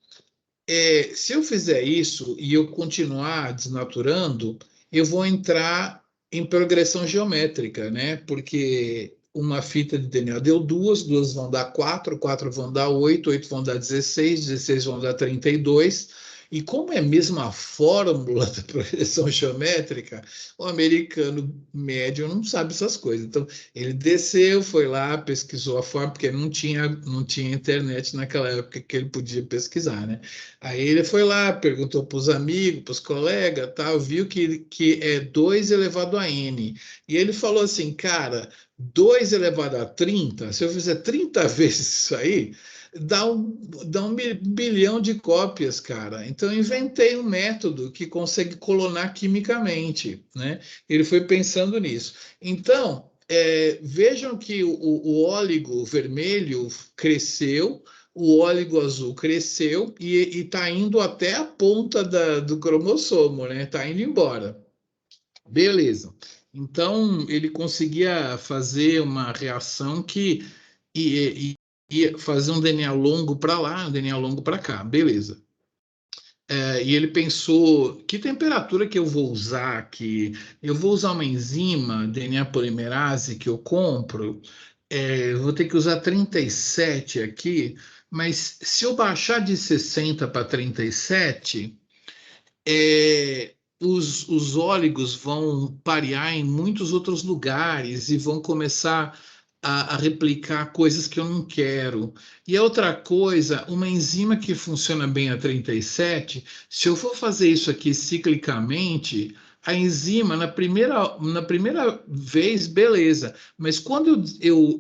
se eu fizer isso e eu continuar desnaturando, eu vou entrar em progressão geométrica, né? Porque uma fita de DNA deu 2, 2 vão dar 4, 4 vão dar 8, 8 vão dar 16, 16 vão dar 32. E como é mesmo a fórmula da projeção geométrica, o americano médio não sabe essas coisas. Então, ele desceu, foi lá, pesquisou a fórmula, porque não tinha internet naquela época que ele podia pesquisar, né? Aí ele foi lá, perguntou para os amigos, para os colegas, tal, viu que é 2 elevado a n. E ele falou assim, cara, 2 elevado a 30, se eu fizer 30 vezes isso aí, dá um bilhão de cópias, cara. Então, eu inventei um método que consegue clonar quimicamente, né? Ele foi pensando nisso. Então, vejam que o óligo vermelho cresceu, o óligo azul cresceu e está indo até a ponta do cromossomo, né? Está indo embora. Beleza. Então, ele conseguia fazer uma reação que ia fazer um DNA longo para lá, um DNA longo para cá. Beleza. E ele pensou, que temperatura que eu vou usar aqui? Eu vou usar uma enzima, DNA polimerase, que eu compro. Eu vou ter que usar 37 aqui, mas se eu baixar de 60 para 37, os óligos vão parear em muitos outros lugares e vão começar a replicar coisas que eu não quero. E a outra coisa, uma enzima que funciona bem a 37, se eu for fazer isso aqui ciclicamente, a enzima, na primeira vez, beleza, mas quando eu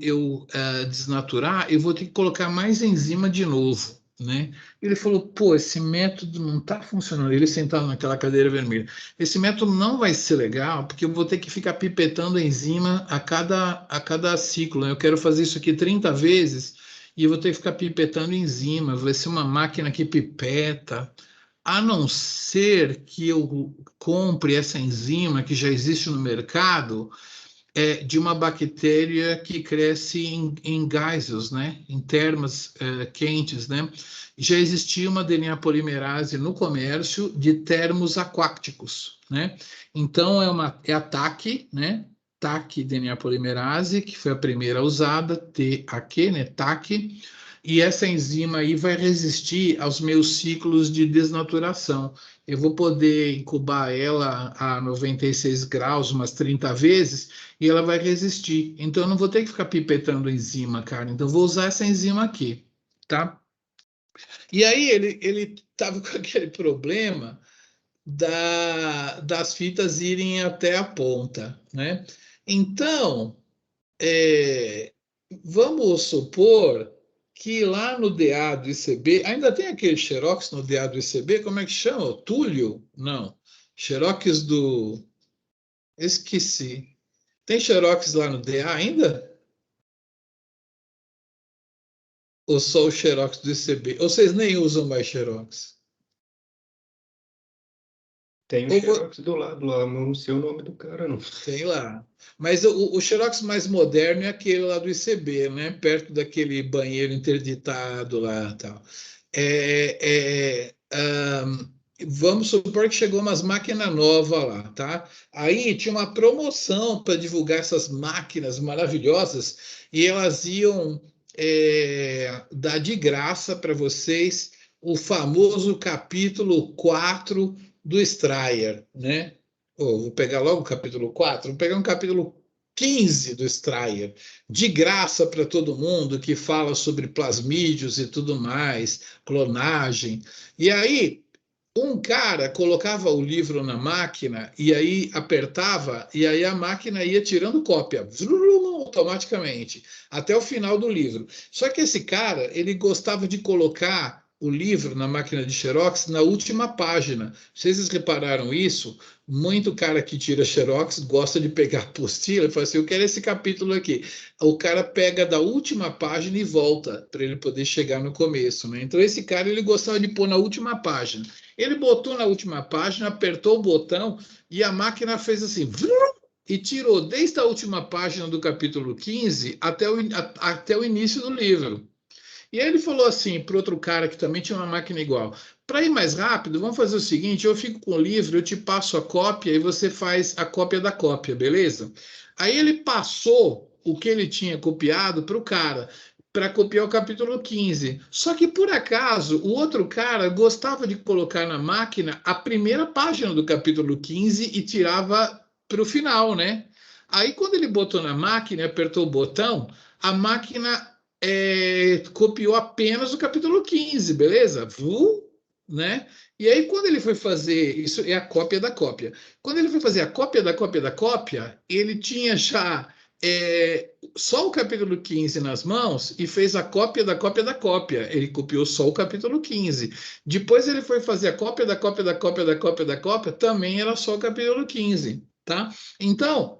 desnaturar, eu vou ter que colocar mais enzima de novo, né? Ele falou, pô, esse método não está funcionando. Ele sentado naquela cadeira vermelha. Esse método não vai ser legal, porque eu vou ter que ficar pipetando enzima a cada ciclo, né? Eu quero fazer isso aqui 30 vezes e eu vou ter que ficar pipetando enzima. Vai ser uma máquina que pipeta. A não ser que eu compre essa enzima que já existe no mercado, de uma bactéria que cresce em gases, né? Em termas quentes, né? Já existia uma DNA polimerase no comércio de termos aquáticos, né? Então é a TAC, né? TAC DNA polimerase, que foi a primeira usada, TAQ, né? TAC, e essa enzima aí vai resistir aos meus ciclos de desnaturação. Eu vou poder incubar ela a 96 graus umas 30 vezes e ela vai resistir. Então, eu não vou ter que ficar pipetando enzima, cara. Então, eu vou usar essa enzima aqui, tá? E aí, ele estava com aquele problema das fitas irem até a ponta, né? Então, vamos supor que lá no DA do ICB, ainda tem aquele Xerox no DA do ICB, como é que chama? Túlio? Não. Xerox do... Esqueci. Tem Xerox lá no DA ainda? Ou só o Xerox do ICB? Ou vocês nem usam mais Xerox? Tem um Xerox do lado lá, mas não sei o nome do cara, não. Tem lá. Mas o Xerox mais moderno é aquele lá do ICB, né? Perto daquele banheiro interditado lá e tal. Vamos supor que chegou umas máquinas novas lá, tá? Aí tinha uma promoção para divulgar essas máquinas maravilhosas e elas iam dar de graça para vocês o famoso capítulo 4 do Strayer, né? Vou pegar logo o capítulo 4, vou pegar um capítulo 15 do Strayer, de graça para todo mundo, que fala sobre plasmídios e tudo mais, clonagem. E aí, um cara colocava o livro na máquina e aí apertava, e aí a máquina ia tirando cópia, automaticamente, até o final do livro. Só que esse cara, ele gostava de colocar o livro na máquina de Xerox na última página. Vocês repararam isso? Muito cara que tira Xerox gosta de pegar apostila e fala assim, eu quero esse capítulo aqui. O cara pega da última página e volta para ele poder chegar no começo, né? Então esse cara, ele gostava de pôr na última página. Ele botou na última página, apertou o botão e a máquina fez assim, e tirou desde a última página do capítulo 15 até o início do livro. E aí ele falou assim para outro cara que também tinha uma máquina igual, para ir mais rápido, vamos fazer o seguinte, eu fico com o livro, eu te passo a cópia e você faz a cópia da cópia, beleza? Aí ele passou o que ele tinha copiado para o cara. para copiar o capítulo 15. Só que, por acaso, o outro cara gostava de colocar na máquina a primeira página do capítulo 15 e tirava para o final, né? Aí, quando ele botou na máquina e apertou o botão, a máquina copiou apenas o capítulo 15, beleza? Né? E aí, quando ele foi fazer, isso é a cópia da cópia. Quando ele foi fazer a cópia da cópia da cópia, ele tinha já só o capítulo 15 nas mãos e fez a cópia da cópia da cópia. Ele copiou só o capítulo 15. Depois ele foi fazer a cópia da cópia da cópia da cópia da cópia, também era só o capítulo 15, tá? Então,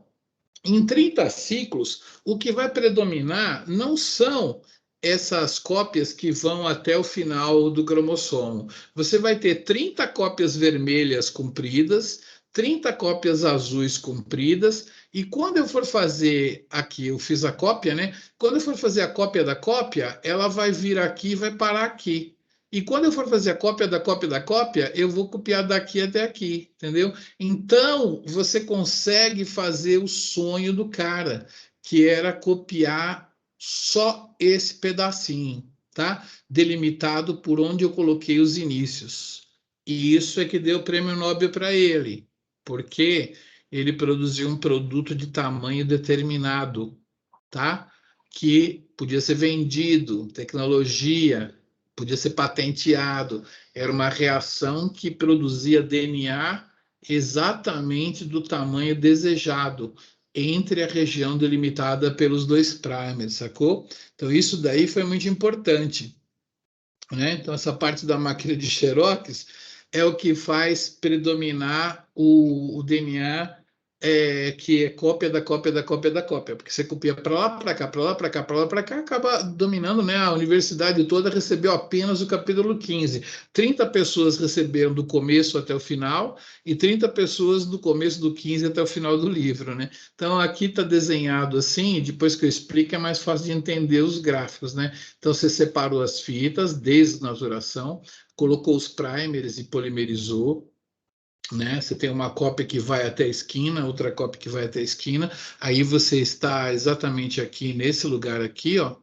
em 30 ciclos, o que vai predominar não são essas cópias que vão até o final do cromossomo. Você vai ter 30 cópias vermelhas compridas, 30 cópias azuis compridas, e quando eu for fazer aqui, eu fiz a cópia, né? Quando eu for fazer a cópia da cópia, ela vai vir aqui e vai parar aqui. E quando eu for fazer a cópia da cópia da cópia, eu vou copiar daqui até aqui, entendeu? Então, você consegue fazer o sonho do cara, que era copiar só esse pedacinho, tá? Delimitado por onde eu coloquei os inícios. E isso é que deu o prêmio Nobel para ele, porque ele produziu um produto de tamanho determinado, tá? Que podia ser vendido, tecnologia, podia ser patenteado. Era uma reação que produzia DNA exatamente do tamanho desejado, entre a região delimitada pelos 2 primers, sacou? Então, isso daí foi muito importante, né? Então, essa parte da máquina de Xerox é o que faz predominar o DNA, que é cópia da cópia da cópia da cópia, porque você copia para lá, para cá, para lá, para cá, para lá, para cá, acaba dominando, né? A universidade toda recebeu apenas o capítulo 15. 30 pessoas receberam do começo até o final e 30 pessoas do começo do 15 até o final do livro, né? Então, aqui está desenhado assim, depois que eu explico é mais fácil de entender os gráficos, né? Então, você separou as fitas, desnaturação, colocou os primers e polimerizou, né? Você tem uma cópia que vai até a esquina, outra cópia que vai até a esquina, aí você está exatamente aqui, nesse lugar aqui, ó.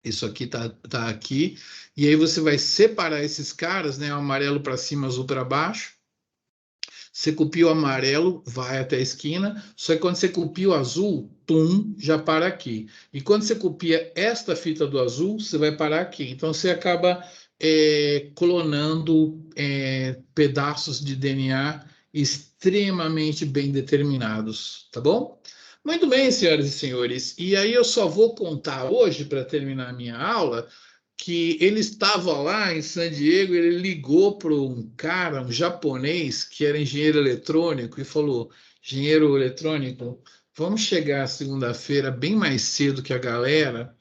Isso aqui tá aqui, e aí você vai separar esses caras, né? O amarelo para cima, azul para baixo. Você copia o amarelo, vai até a esquina, só que quando você copia o azul, já para aqui. E quando você copia esta fita do azul, você vai parar aqui. Então, você acaba clonando pedaços de DNA extremamente bem determinados, tá bom? Muito bem, senhoras e senhores. E aí eu só vou contar hoje, para terminar a minha aula, que ele estava lá em San Diego, ele ligou para um cara, um japonês, que era engenheiro eletrônico, e falou: engenheiro eletrônico, vamos chegar segunda-feira bem mais cedo que a galera,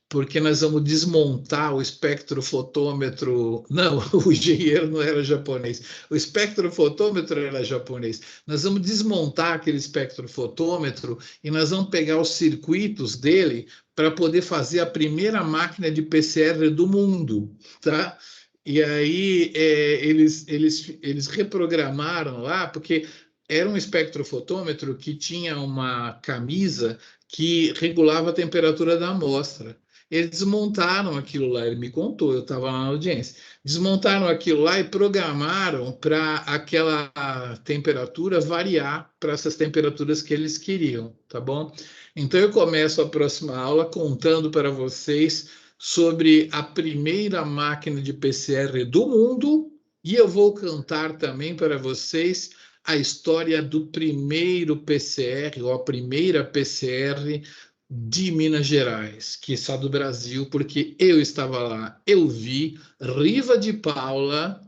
porque nós vamos desmontar o espectrofotômetro. Não, o engenheiro não era japonês, o espectrofotômetro era japonês. Nós vamos desmontar aquele espectrofotômetro e nós vamos pegar os circuitos dele para poder fazer a primeira máquina de PCR do mundo, tá? E aí eles reprogramaram lá, porque era um espectrofotômetro que tinha uma camisa que regulava a temperatura da amostra. Eles desmontaram aquilo lá, ele me contou, eu estava lá na audiência. Desmontaram aquilo lá e programaram para aquela temperatura variar para essas temperaturas que eles queriam, tá bom? Então eu começo a próxima aula contando para vocês sobre a primeira máquina de PCR do mundo e eu vou contar também para vocês a história do primeiro PCR, ou a primeira PCR de Minas Gerais, que está do Brasil, porque eu estava lá, eu vi Riva de Paula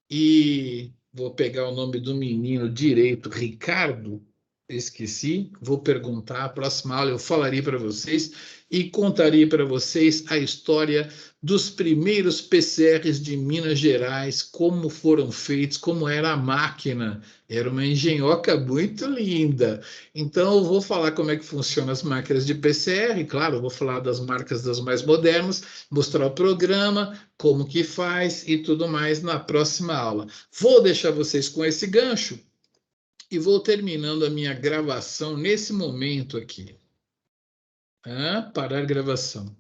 e vou pegar o nome do menino direito, Ricardo, esqueci, vou perguntar, a próxima aula eu falaria para vocês e contaria para vocês a história dos primeiros PCRs de Minas Gerais, como foram feitos, como era a máquina. Era uma engenhoca muito linda. Então, eu vou falar como é que funcionam as máquinas de PCR, claro, eu vou falar das marcas das mais modernas, mostrar o programa, como que faz e tudo mais na próxima aula. Vou deixar vocês com esse gancho e vou terminando a minha gravação nesse momento aqui. Parar a gravação.